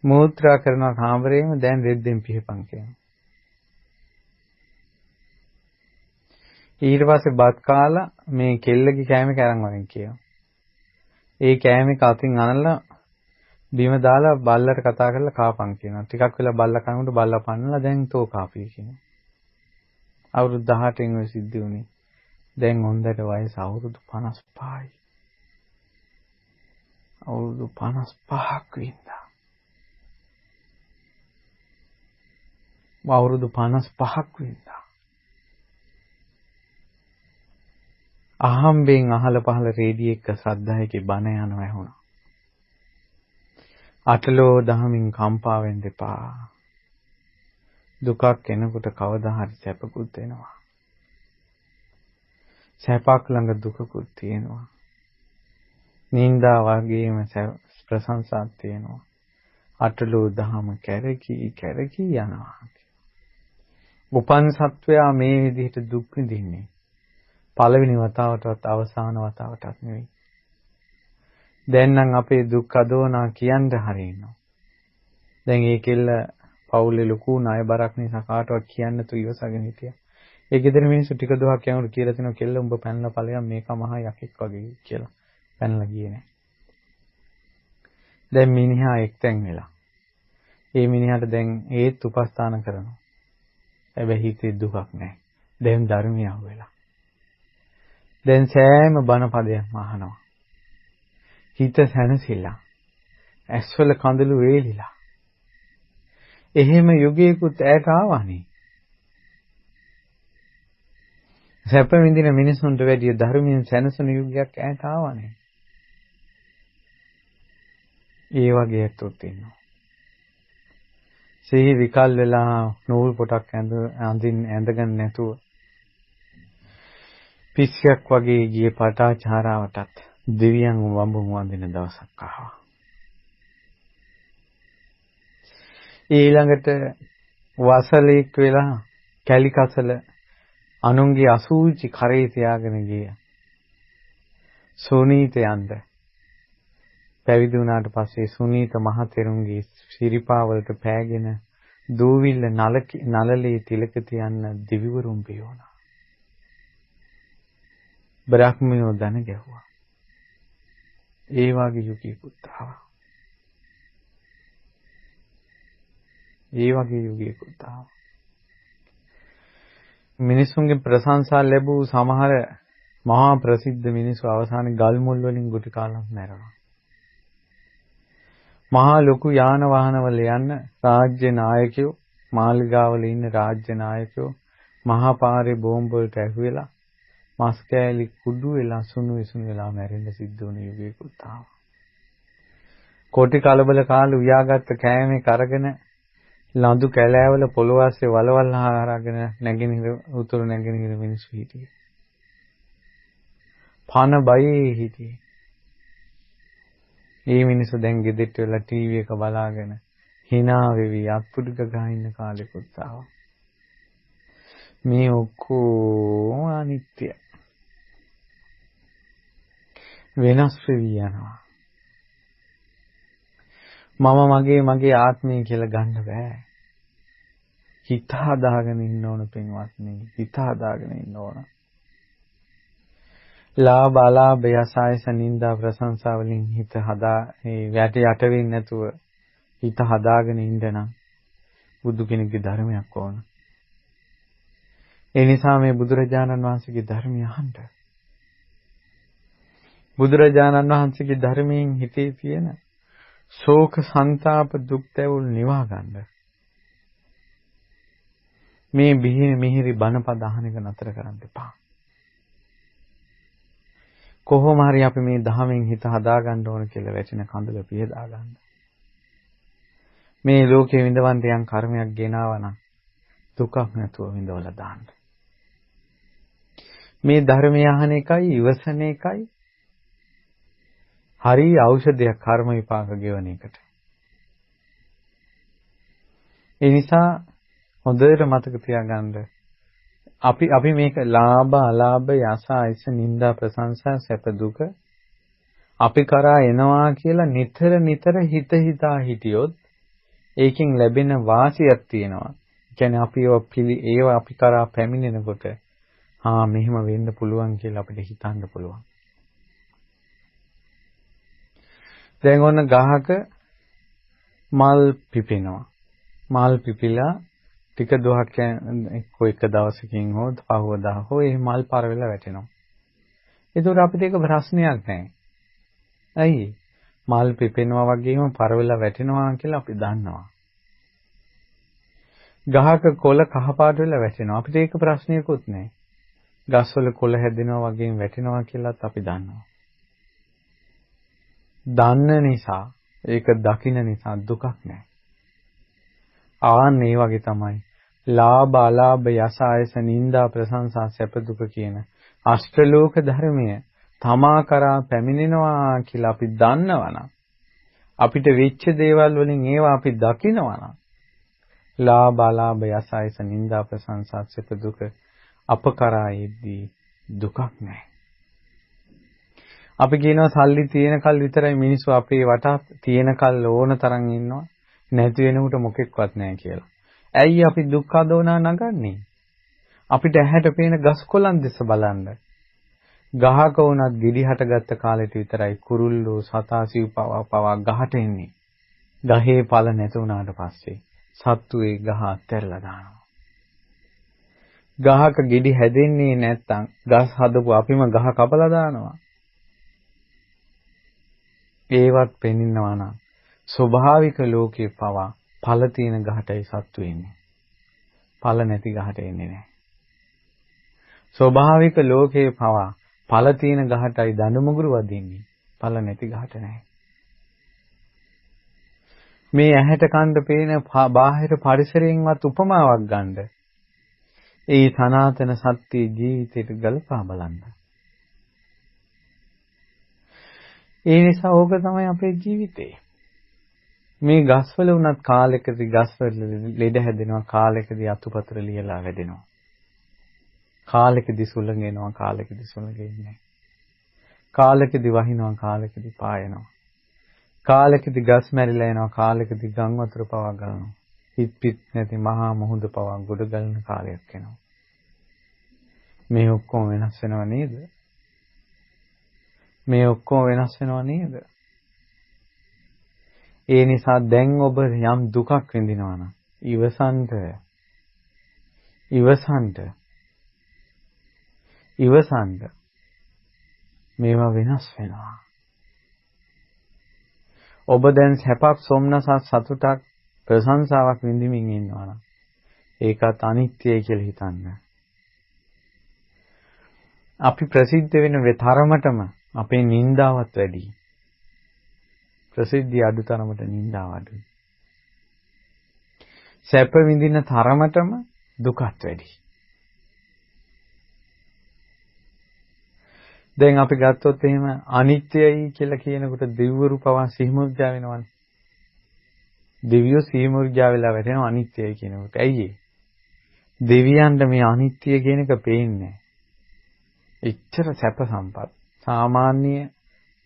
මූත්‍රා කරනවා කාමරේම දැන් රෙද්දෙන් පිහපන් කියනවා. ඊට පස්සේ බත් කාලා මේ කෙල්ලගේ කෑමේ කරන් වරින් කියනවා. ඒ කෑමේ අතින් අනලා බිම දාලා බල්ලට කතා කරලා කාපන් කියනවා. ටිකක් වෙලා බල්ලා කනකොට බල්ලා පන්නලා දැන් තෝ කාපී කියනවා. අවුරුදු 18 වෙනි සිද්ධි වුණේ. දැන් හොඳට වයස අවුරුදු 55යි. අවුරුදු 55ක් වින්දා. අවුරුදු 55ක් වින්දා. අහම්බෙන් අහල පහල රේඩියෝ එක ශ්‍රද්ධායකේ බණ යනවා ඇහුණා. අටලෝ දහමින් කම්පා වෙන්න එපා. දුකක් එනකොට කවදා හරි සැපකුත් එනවා. සැපක් ළඟ දුකකුත් තියෙනවා. නින්දා වගේම ප්‍රශංසාවක් තියෙනවා. අටලෝ දහම කැරකී යනවා. උපන් සත්වයා මේ විදිහට දුක් විඳින්නේ පළවෙනි වතාවටවත් අවසාන වතාවටත් නෙවෙයි. දැන් නම් අපේ දුක් අදෝනා කියන්න හරිනවා. දැන් ඒ කෙල්ල පවුලේ ලොකු ණය බරක් නිසා කාටවත් කියන්න තු ඉවසගෙන හිටියා. ඒ ගෙදර මිනිස්සු ටික දුරක් යනකොට කියලා තිනවා කෙල්ල උඹ පැනලා ඵලයන් මේක මහා යකෙක් වගේ කියලා. පැනලා ගියේ නැහැ. දැන් මිනිහා එක්තැන් වෙලා. ඒ මිනිහාට දැන් ඒත් උපස්ථාන කරනවා. හැබැයි හිතේ දුකක් නැහැ. දැන් ධර්මය අහුවෙලා. දැන් සෑම බණ පදයක්ම අහනවා. හිත සැනසෙලා. ඇස්වල කඳුළු වේලිලා. එහෙම යුගයකුත් ඈට ආවනේ. සැප විඳින මිනිසුන්ට වැඩිය ධර්මයෙන් සැනසෙන යුගයක් ඈට ආවනේ. ඒ වගේ ඇත්තොත් ඉන්නවා. සිහි විකල් වෙලා නූල් පොටක් ඇඳගෙන නැතුව පිස්සයක් වගේ ගියේ පටාචාරාවටත් දෙවියන් වඹුන් වඳින දවසක් ආවා. ඊළඟට වසලෙක් වෙලා කැලිකසල අනුන්ගේ අසූචි කරේ තියාගෙන ගිය සුනීතයන්ද පැවිදි වුණාට පස්සේ සුනීත මහතෙරුන්ගේ සිරිපා වලට පෑගෙන දූවිල්ල නලලේ තිලක තියන්න දිවිවරුන් පියවුණා. බ්‍රහ්මයෝ දන ගැහුවා. ඒ වාගේ යුගයකුත් ආවා. ඒ වගේ යුගයකුත් ආවා. මිනිසුන්ගේ ප්‍රශංසා ලැබූ සමහර මහා ප්‍රසිද්ධ මිනිස්සු අවසානයේ ගල් මුල් වලින් ගුටි කාලා මැරෙනවා. මහා ලොකු යාන වාහනවල යන රාජ්‍ය නායකයෝ මාලිගාවල ඉන්න රාජ්‍ය නායකයෝ මහා පාරේ බෝම්බ වලට ඇහුවෙලා මස් කෑලි කුඩු වෙලා සුණු විසුණු වෙලා මැරෙන්න සිද්ධ වුණ යුගයකුත් ආවා. කොටි කලබල කාලේ උයාගත්ත කෑමේ කරගෙන ලඳු කැලෑවල පොළොව ඇස්සේ වලවල් හරගෙන නැගෙනහිර උතුරු නැගෙනහිර මිනිස්සු හිටියේ. පන බයේ හිටියේ. මේ මිනිස්සු දැන් ගෙදෙට්ට වෙලා ටීවී එක බලාගෙන hina වෙවි අත්පුඩික ගහ ඉන්න කාලෙකුත් ආවා. මේ ඔක්කොම අනිත්‍ය. වෙනස් වෙවි යනවා. මගේ ආත්මය කියලා ගන්න බෑ. හිත හදාගෙන ඉන්න ඕන පින්වත්නි. හිත හදාගෙන ඉන්න ඕන. ලාභ අලාභ යසායස නින්දා ප්‍රශංසා වලින් හිත හදා යට වෙන්නේ නැතුව හිත හදාගෙන ඉන්න නම් බුදු කෙනෙකුගේ ධර්මයක් ඕන. ඒ නිසා මේ බුදුරජාණන් වහන්සේගේ ධර්මය අහන්න. බුදුරජාණන් වහන්සේගේ ධර්මයෙන් හිතේ තියෙන ශෝක සංతాප දුක් තැවුල් නිවා ගන්න. මේ මිහිරි බණපද අහන එක නතර කරන්න එපා. කොහොම හරි අපි මේ ධහමෙන් හිත හදා ගන්න ඕන කියලා වැටෙන කඳුල පියදා ගන්න. මේ ලෝකේ විඳවන්න යම් කර්මයක් ගෙනාවා නම් දුකක් නැතුව විඳවලා දාන්න. මේ ධර්මය අහන එකයි ඉවසන එකයි හරි ඖෂධයක් කර්ම විපාක ගෙවන එකට. ඒ නිසා හොඳට මතක තියාගන්න අපි මේක ලාභ අලාභ යස අයස නිന്ദා ප්‍රශංසා සැප දුක අපි කරා එනවා කියලා නිතර හිතා හිටියොත් ඒකෙන් ලැබෙන වාසියක් තියෙනවා. කියන්නේ ඒව අපි කරා පැමිණෙනකොට මෙහෙම වෙන්න පුළුවන් කියලා අපිට හිතන්න පුළුවන්. දැන් ඔන්න ගහක මල් පිපෙනවා. මල් පිපිලා ටික දුරක් එක දවසකින් හෝ පහවදා හෝ මේ මල් පාර වෙලා වැටෙනවා. ඒකට අපිට ඒක ප්‍රශ්නයක් නැහැ. ඇයි? මල් පිපෙනවා වගේම පරවෙලා වැටෙනවා කියලා අපි දන්නවා. ගහක කොළ කහපාට වෙලා වැටෙනවා. අපිට ඒක ප්‍රශ්නයක්වත් නැහැ. ගස්වල කොළ හැදෙනවා වගේම වැටෙනවා කියලාත් අපි දන්නවා. දන්න නිසා ඒක දකින්න නිසා දුකක් නැහැ. ආන් මේ වගේ තමයි ලාභ අලාභ යස ආයස නිന്ദා ප්‍රශංසා සැප දුක කියන අෂ්ටලෝක ධර්මය තමා කරා පැමිණෙනවා කියලා අපි දන්නවනම් අපිට වෙච්ච දේවල් වලින් ඒවා අපි දකිනවනම් ලාභ අලාභ යස ආයස නිന്ദා ප්‍රශංසා සැප දුක අප කරා එද්දී දුකක් නැහැ. අපි කියනවා සල්ලි තියෙන කල් විතරයි මිනිස්සු අපේ වටා තියෙන කල් ඕන තරම් ඉන්නවා. නැති වෙනකොට මොකෙක්වත් නැහැ කියලා. ඇයි අපි දුක් අදෝනා නගන්නේ? අපිට ඇහැට පේන ගස් කොළන් දෙස බලන්න. ගහක වුණත් ගෙඩි හටගත්ත කාලෙට විතරයි කුරුල්ලෝ සතා සිව්පවා ගහට එන්නේ. ගහේ පළ නැති වුණාට පස්සේ සත්තු ඒ ගහ අත්හැරලා දානවා. ගහක ගෙඩි හැදෙන්නේ නැත්තම් ගස් හදපු අපිම ගහ කපලා දානවා. ඒවත් පෙනිනවා නම් ස්වභාවික ලෝකේ පවා ඵල තියෙන ගහටයි සත්තු එන්නේ. ඵල නැති ගහට එන්නේ නැහැ. ස්වභාවික ලෝකේ පවා ඵල තියෙන ගහටයි දඬුමුගුරු වදින්නේ. ඵල නැති ගහට නැහැ. මේ ඇහැට කන්න පේන බාහිර පරිසරයෙන්වත් උපමාවක් ගන්න. ඒ සනාතන සත්‍ය ජීවිතයට ගලපා බලන්න. ඒ නිසා ඕක තමයි අපේ ජීවිතේ. මේ ගස්වල උනත් කාලෙකදී ගස්වල ලෙඩ හැදෙනවා, කාලෙකදී අතුපතර ලියලා වැදෙනවා. කාලෙකදී සුළඟ එනවා, කාලෙකදී සුළඟ එන්නේ නැහැ. කාලෙකදී වහිනවා, කාලෙකදී පායනවා. කාලෙකදී ගස් මැරිලා එනවා, කාලෙකදී ගම් වතුර පවා ගලනවා. පිට නැති මහා මුහුද පවා ගොඩ ගලන කාලයක් එනවා. මේ ඔක්කොම වෙනස් වෙනව නේද? මේ ඔක්කොම වෙනස් වෙනව නේද? ඒ නිසා දැන් ඔබ යම් දුකක් විඳිනවා නම් ඉවසන්ට මේවා වෙනස් වෙනවා. ඔබ දැන් සැපක් සොම්නසක් සතුටක් ප්‍රශංසාවක් විඳින්මින් ඉන්නවා නම් ඒකත් අනිත්‍යයි කියලා හිතන්න. අපි ප්‍රසිද්ධ වෙන තරමටම අපේ නිന്ദාවත් වැඩි. ප්‍රසිද්ධිය අඩු තරමට නිന്ദාව අඩුයි. සැප විඳින තරමටම දුකත් වැඩි. දැන් අපි ගත්තොත් එහෙම අනිත්‍යයි කියලා කියනකොට දිව්වරු පවා සිහිමුර්ජා වෙනවනේ. දිව්‍යෝ සිහිමුර්ජා වෙලා වැටෙනවා අනිත්‍යයි කියනකොට. ඇයි ඒ? දෙවියන්ට මේ අනිත්‍ය කියන එක පේන්නේ නැහැ. එච්චර සැප සම්පත්. සාමාන්‍ය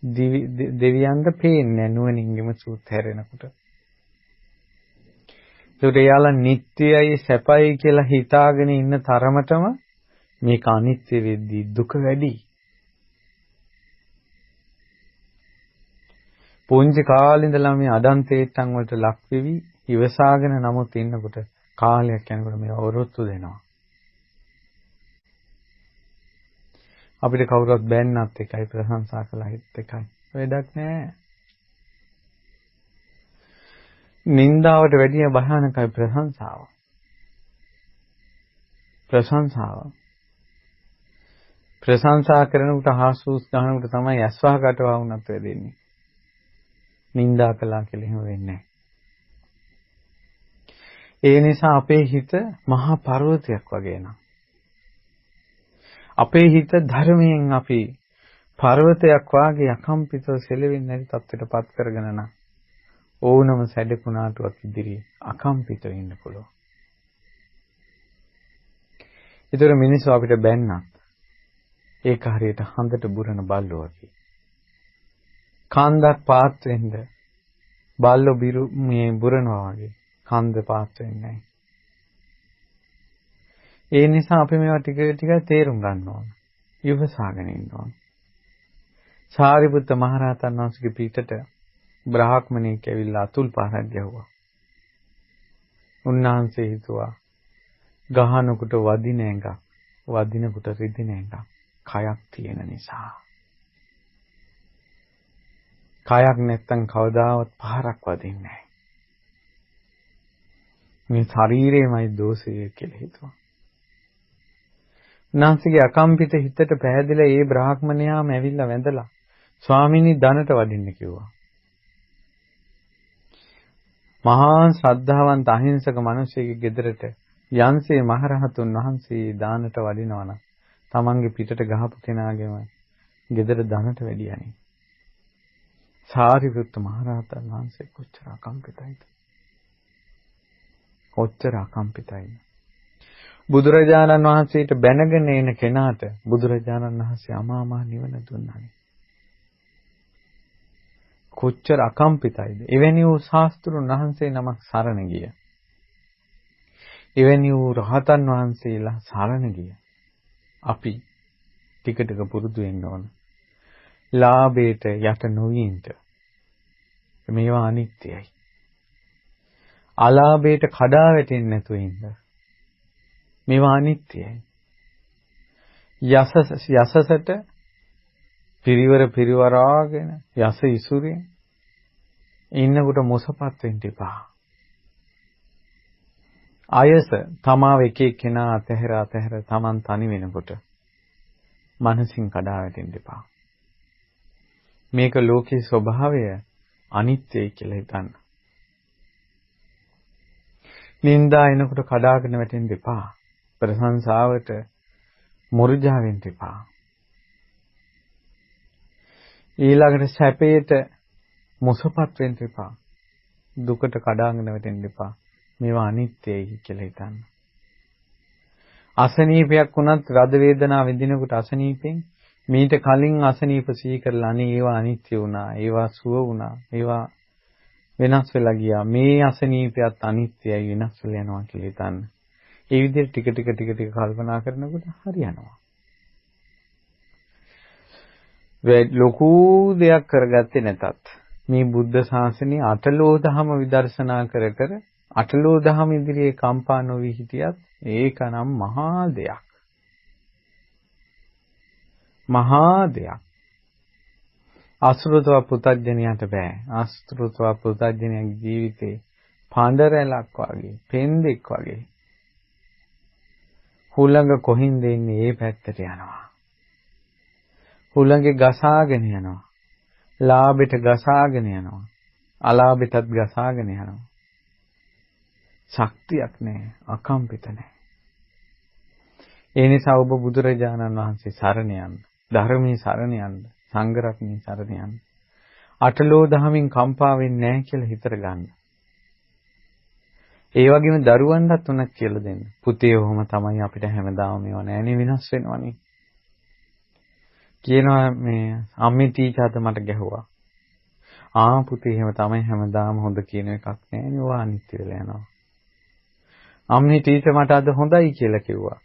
දෙවියන්ට පේන්නේ නුවණින්ගෙම සූත් හැරෙනකොට. ඒකට එයාලා නිට්ටයයි සැපයි කියලා හිතාගෙන ඉන්න තරමටම මේක අනිත්‍ය වෙද්දී දුක වැඩි. පුංචි කාලේ ඉඳලා මේ අඩන්තේට්ටන් වලට ලක් වෙවි ඉවසාගෙන නමුත් ඉන්නකොට කාලයක් යනකොට මේ වරොත්තු දෙනවා. අපිට කවුරුත් බැන්නත් එකයි ප්‍රශංසා කළාත් එකයි. වැඩක් නැහැ. නින්දාවට වැඩිය භයානකයි ප්‍රශංසාව. ප්‍රශංසා කරනකොට හාස්ූස් ගන්නකොට තමයි ඇස්වහකට වුණත් වෙදෙන්නේ. නින්දා කළා කියලා එහෙම වෙන්නේ නැහැ. ඒ නිසා අපේ හිත මහා පර්වතයක් වගේ නක්. අපේ හිත ධර්මයෙන් අපි පර්වතයක් වාගේ අකම්පිතව සෙලවෙන්නේ නැති තත්ත්වයටපත් කරගෙන නම් ඕනම සැඩකුණාටුවක් ඉදිරියේ අකම්පිතව ඉන්න පුළුවන්. ඒතර මිනිස්සු අපිට බැන්නත් ඒක හරියට හඳට බුරන බල්ලෝ වගේ. කන්දක් පාත් වෙන්න බල්ලෝ මේ බුරනවා වගේ කන්ද පාත් වෙන්නේ නැහැ. ඒ නිසා අපි මේවා ටික ටික තේරුම් ගන්න ඕන. ඉවසාගෙන ඉන්න ඕන. සාරිපුත්ත මහරහතන් වහන්සේගේ පිටට බ්‍රාහ්මණයෙක් ඇවිල්ලා අතුල් පාරක් ගැහුවා. උන්වහන්සේ හිතුවා ගහනකොට වදින එකක්, වදිනකොට රිදෙන එකක් කයක් තියෙන නිසා. කයක් නැත්තම් කවදාවත් පහරක් වදින්නේ නැහැ. මේ ශරීරයමයි දෝෂය කියලා හිතුවා. උන්වහන්සේගේ අකම්පිත හිතට පැහැදිලා ඒ බ්‍රාහ්මණයාම ඇවිල්ලා වැඳලා ස්වාමීනි ධනට වඩින්න කිව්වා. මහා ශ්‍රද්ධාවන්ත අහිංසක මිනිසෙකුගේ ගෙදරට යන්සේ මහරහතුන් වහන්සේ දානට වඩිනවා නම් තමන්ගේ පිටට ගහපු කෙනාගේම ගෙදර ධනට වැඩියනේ. සාරිපුත්ත මහරහතන් වහන්සේ කොච්චර අකම්පිතයිද? කොච්චර අකම්පිතයිද? බුදුරජාණන් වහන්සේට බැනගෙන එන කෙනාට බුදුරජාණන් වහන්සේ අමා මහ නිවන දුන්නානේ. කොච්චර අකම්පිතයිද? එවැනි වූ ශාස්ත්‍රුන් වහන්සේ නමක් සරණ ගිය. එවැනි වූ රහතන් වහන්සේලා සරණ ගිය. අපි ටික ටික පුරුදු වෙන්න ඕන. ලාභයට යට නොවීන්ට. මේවා අනිත්‍යයි. අලාභයට කඩා වැටෙන්නේ නැතුව ඉන්න. මේවා අනිත්‍යයි. යසසට පිරිවරාගෙන යස ඉසුරෙන් ඉන්නකොට මොසපත් වෙන්න එපා. ආයස තමාව එක එක්කෙනා අතහැර තමන් තනි වෙනකොට මනසින් කඩා වැටෙන්න එපා. මේක ලෝකේ ස්වභාවය අනිත්‍යයි කියලා හිතන්න. නින්දා එනකොට කඩාගෙන වැටෙන්න එපා. ප්‍රශංසාවට මුර්ජා වෙන්න එපා. ඊළඟට සැපයට මොසපත් වෙන්න එපා. දුකට කඩාගෙන වැටෙන්න එපා. මේවා අනිත්‍යයි කියලා හිතන්න. අසනීපයක් වුණත් රද වේදනාව විඳිනකොට අසනීපෙන් මීට කලින් අසනීප සිහි කරලා අනේ ඒවා අනිත්‍ය වුණා, ඒවා සුව වුණා, ඒවා වෙනස් වෙලා ගියා. මේ අසනීපයත් අනිත්‍යයි, වෙනස් වෙලා යනවා කියලා හිතන්න. ඒ විදිහට ටික කල්පනා කරනකොට හරියනවා. ලොකු දෙයක් කරගත්තේ නැතත් මේ බුද්ධ ශාසනය අටලෝ දහම විදර්ශනා කර අටලෝ දහම ඉදිරියේ කම්පා නොවි හිටියත් ඒකනම් මහා දෙයක්. මහා දෙයක්. අසුරතව පුතඥයාට බෑ. අසුරතව පුතඥයාගේ ජීවිතේ පාණ්ඩරැලක් වගේ, පෙන්දෙක් වගේ. හුළඟ කොහින්ද එන්නේ ඒ පැත්තට යනවා. හුළඟේ ගසාගෙන යනවා. ලාභෙට ගසාගෙන යනවා. අලාභෙටත් ගසාගෙන යනවා. ශක්තියක් නැහැ, අකම්පිත නැහැ. ඒ නිසා ඔබ බුදුරජාණන් වහන්සේ සරණ යන්න, ධර්මයේ සරණ යන්න, සංඝ රත්නයේ සරණ යන්න. අටලෝ දහමින් කම්පා වෙන්නේ නැහැ කියලා හිතට ගන්න. ඒ වගේම දරුවන්ටත් උනත් කියලා දෙන්න. පුතේ ඔහොම තමයි අපිට හැමදාම මේව නෑනේ වෙනස් වෙනවනේ. කියනවා මේ අම්මේ ටීචර්ට මට ගැහුවා. පුතේ එහෙම තමයි හැමදාම හොඳ කියන එකක් නෑනේ. ඔයා අනිත්‍ය වෙලා යනවා. අම්මේ ටීචර් මට අද හොඳයි කියලා කිව්වා.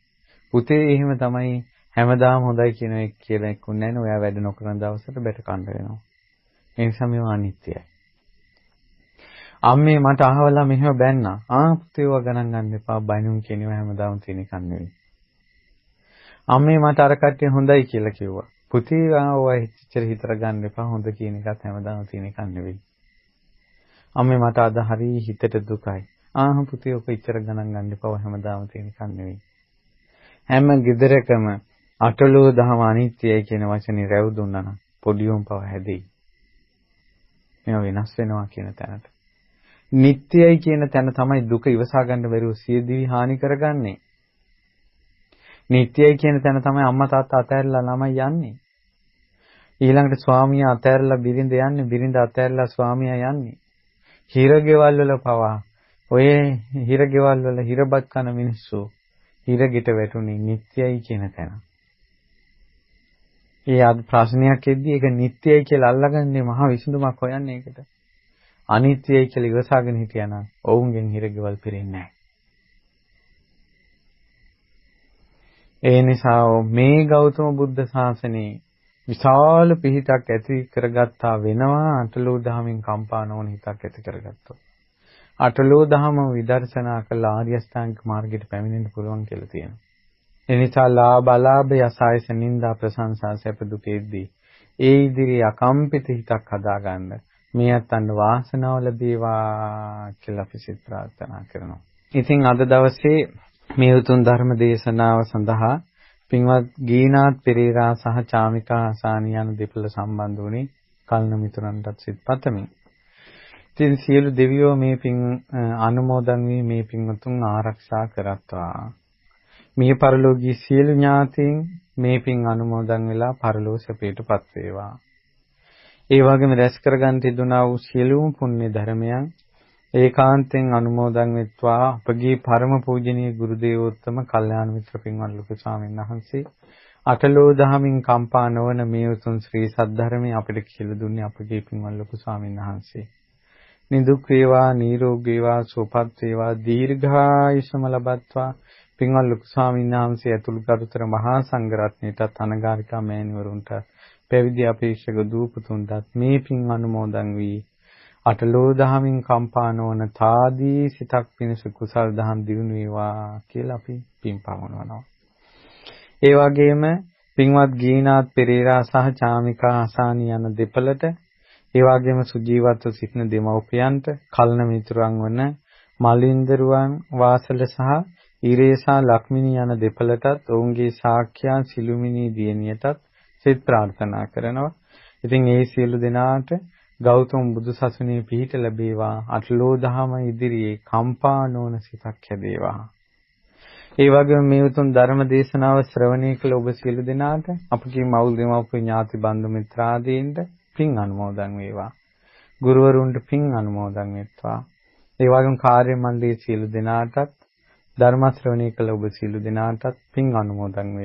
පුතේ එහෙම තමයි හැමදාම හොඳයි කියන එක කියලා එක්කුන්නේ නැහැ නේ. ඔයා වැඩ නොකරන දවසට බැට කන්න වෙනවා. ඒ නිසා මේවා අනිත්‍යයි. අම්මේ මට අහවලා මෙහෙම බැන්නා. පුතේ ඔයා ගණන් ගන්න එපා. බයිනුම් කියනවා හැමදාම තියෙන එකක් නෙවෙයි. අම්මේ මට අර කට්ටිය හොඳයි කියලා කිව්වා. පුතේ ඔයා හිතට ගන්න එපා. හොඳ කියන එකත් හැමදාම තියෙන එකක් නෙවෙයි. අම්මේ මට අද හරි හිතට දුකයි. පුතේ ඔක ඉච්චර ගණන් ගන්න එපා. හැමදාම තියෙන එකක් නෙවෙයි. හැම ගෙදරකම අටලෝ දහම අනිත්‍යයි කියන වචනේ රැව් දුන්නා නම් පොඩි උන් පව හැදෙයි. මේවා වෙනස් වෙනවා කියන තැනට. නිට්ටයයි කියන තැන තමයි දුක ඉවසා ගන්න බැරුව සියදිවි හානි කරගන්නේ. නිට්ටයයි කියන තැන තමයි අම්මා තාත්තා අතහැරලා ළමයි යන්නේ. ඊළඟට ස්වාමියා අතහැරලා බිරිඳ යන්නේ, බිරිඳ අතහැරලා ස්වාමියා යන්නේ. හිරගෙවල් වල පවා ඔය හිරගෙවල් වල හිරබත් කන මිනිස්සු හිරගෙට වැටුනේ නිට්ටයයි කියන තැන. ඒ අද ප්‍රශ්නයක් එද්දී ඒක නිට්ටයයි කියලා අල්ලගන්නේ මහ විසඳුමක් හොයන්නේ ඒකට. අනිත්‍යයි කියලා ඉවසාගෙන හිටියානම් ඔවුන්ගෙන් හිරගෙවල් පිරෙන්නේ නැහැ. ඒ නිසා මේ ගෞතම බුද්ධ ශාසනයේ විශාල පිහිටක් ඇති කරගත්තා වෙනවා අටලෝ දහමින් කම්පා නොවන හිතක් ඇති කරගත්තොත්. අටලෝ දහම විදර්ශනා කළ ආර්ය අෂ්ටාංගික මාර්ගයට පැමිණෙන්න පුළුවන් කියලා තියෙනවා. ඒ නිසා ලාභ අලාභ යසායස නිന്ദා ප්‍රශංසා සැප දුකෙද්දී ඒ ඉදිරියේ අකම්පිත හිතක් හදාගන්න මේ අතන්න වාසනාව ලැබේවා කියලා අපි සිත ප්‍රාර්ථනා කරනවා. ඉතින් අද දවසේ මේ උතුම් ධර්ම දේශනාව සඳහා පින්වත් ගීනාත් පෙරේරා සහ චාමිකා අසානි යන දෙපළ සම්බන්ධ වුණේ කල්න මිතුරන්ටත් සිත පතමි. ඉතින් සියලු දෙවියෝ මේ පින් අනුමෝදන් වී මේ පින්වතුන් ආරක්ෂා කරත්වා. මේ පරලෝකී සියලු ඥාතීන් මේ පින් අනුමෝදන් වෙලා පරලෝ සැපයටපත් වේවා. ඒ වගේම රැස් කරගන්න තිබුණා වූ සියලුම පුණ්‍ය ධර්මයන් ඒකාන්තයෙන් අනුමෝදන් වෙත්වා. අපගේ පරම පූජනීය ගුරු දේවෝත්තම කල්යාණ මිත්‍ර පින්වත් ලොකු ස්වාමීන් වහන්සේ අටලෝ දහමින් කම්පා නොවන මේ උතුම් ශ්‍රී සද්ධර්මයේ අපිට කියලා දුන්නේ අපගේ පින්වත් ලොකු ස්වාමීන් වහන්සේ. නිදුක් වේවා, නිරෝගී වේවා, සුවපත් වේවා, දීර්ඝායුෂම ලබත්වා. පින්වත් ලොකු ස්වාමීන් වහන්සේ ඇතුළු කරුතර මහා සංඝරත්නයටත් අනගාരികා මෑණිවරුන්ට පැවිදි අපේක්ෂක දූපතුන්ටත් මේ පින් අනුමෝදන් වී අටලෝ දහමින් කම්පා නොවන තාදී සිතක් පිණිස කුසල් දහම් දිනු වේවා කියලා අපි පින් පමුණවනවා. ඒ වගේම පින්වත් ගීනාත් පෙරේරා සහ චාමිකා අසානි යන දෙපළට ඒ වගේම සුජීවත්ව සිටින දෙමව්පියන්ට කල්න මිතුරන් වන මලින්දරුවන් වාසල සහ ඊරේසා ලක්මිනී යන දෙපළටත් ඔවුන්ගේ ශාක්‍යයන් සිළුමිණී දියණියටත් සිත ප්‍රාර්ථනා කරනවා. ඉතින් ඒ සියලු දෙනාට ගෞතම බුදු සසුනේ පිහිට ලැබේවා. අටලෝ දහම ඉදිරියේ කම්පා නොවන සිතක් හැදේවා. ඒ වගේම මේ උතුම් ධර්ම දේශනාව ශ්‍රවණය කළ ඔබ සියලු දෙනාට අපගේ මවුල් දෙමව්පිය ඥාති බන්දු මිත්‍රාදීන්ට පින් අනුමෝදන් වේවා. ගුරුවරුන්ට පින් අනුමෝදන් වෙත්වා. ඒ වගේම කාර්ය මණ්ඩලයේ සියලු දෙනාටත් ධර්ම ශ්‍රවණය කළ ඔබ සියලු දෙනාටත් පින් අනුමෝදන්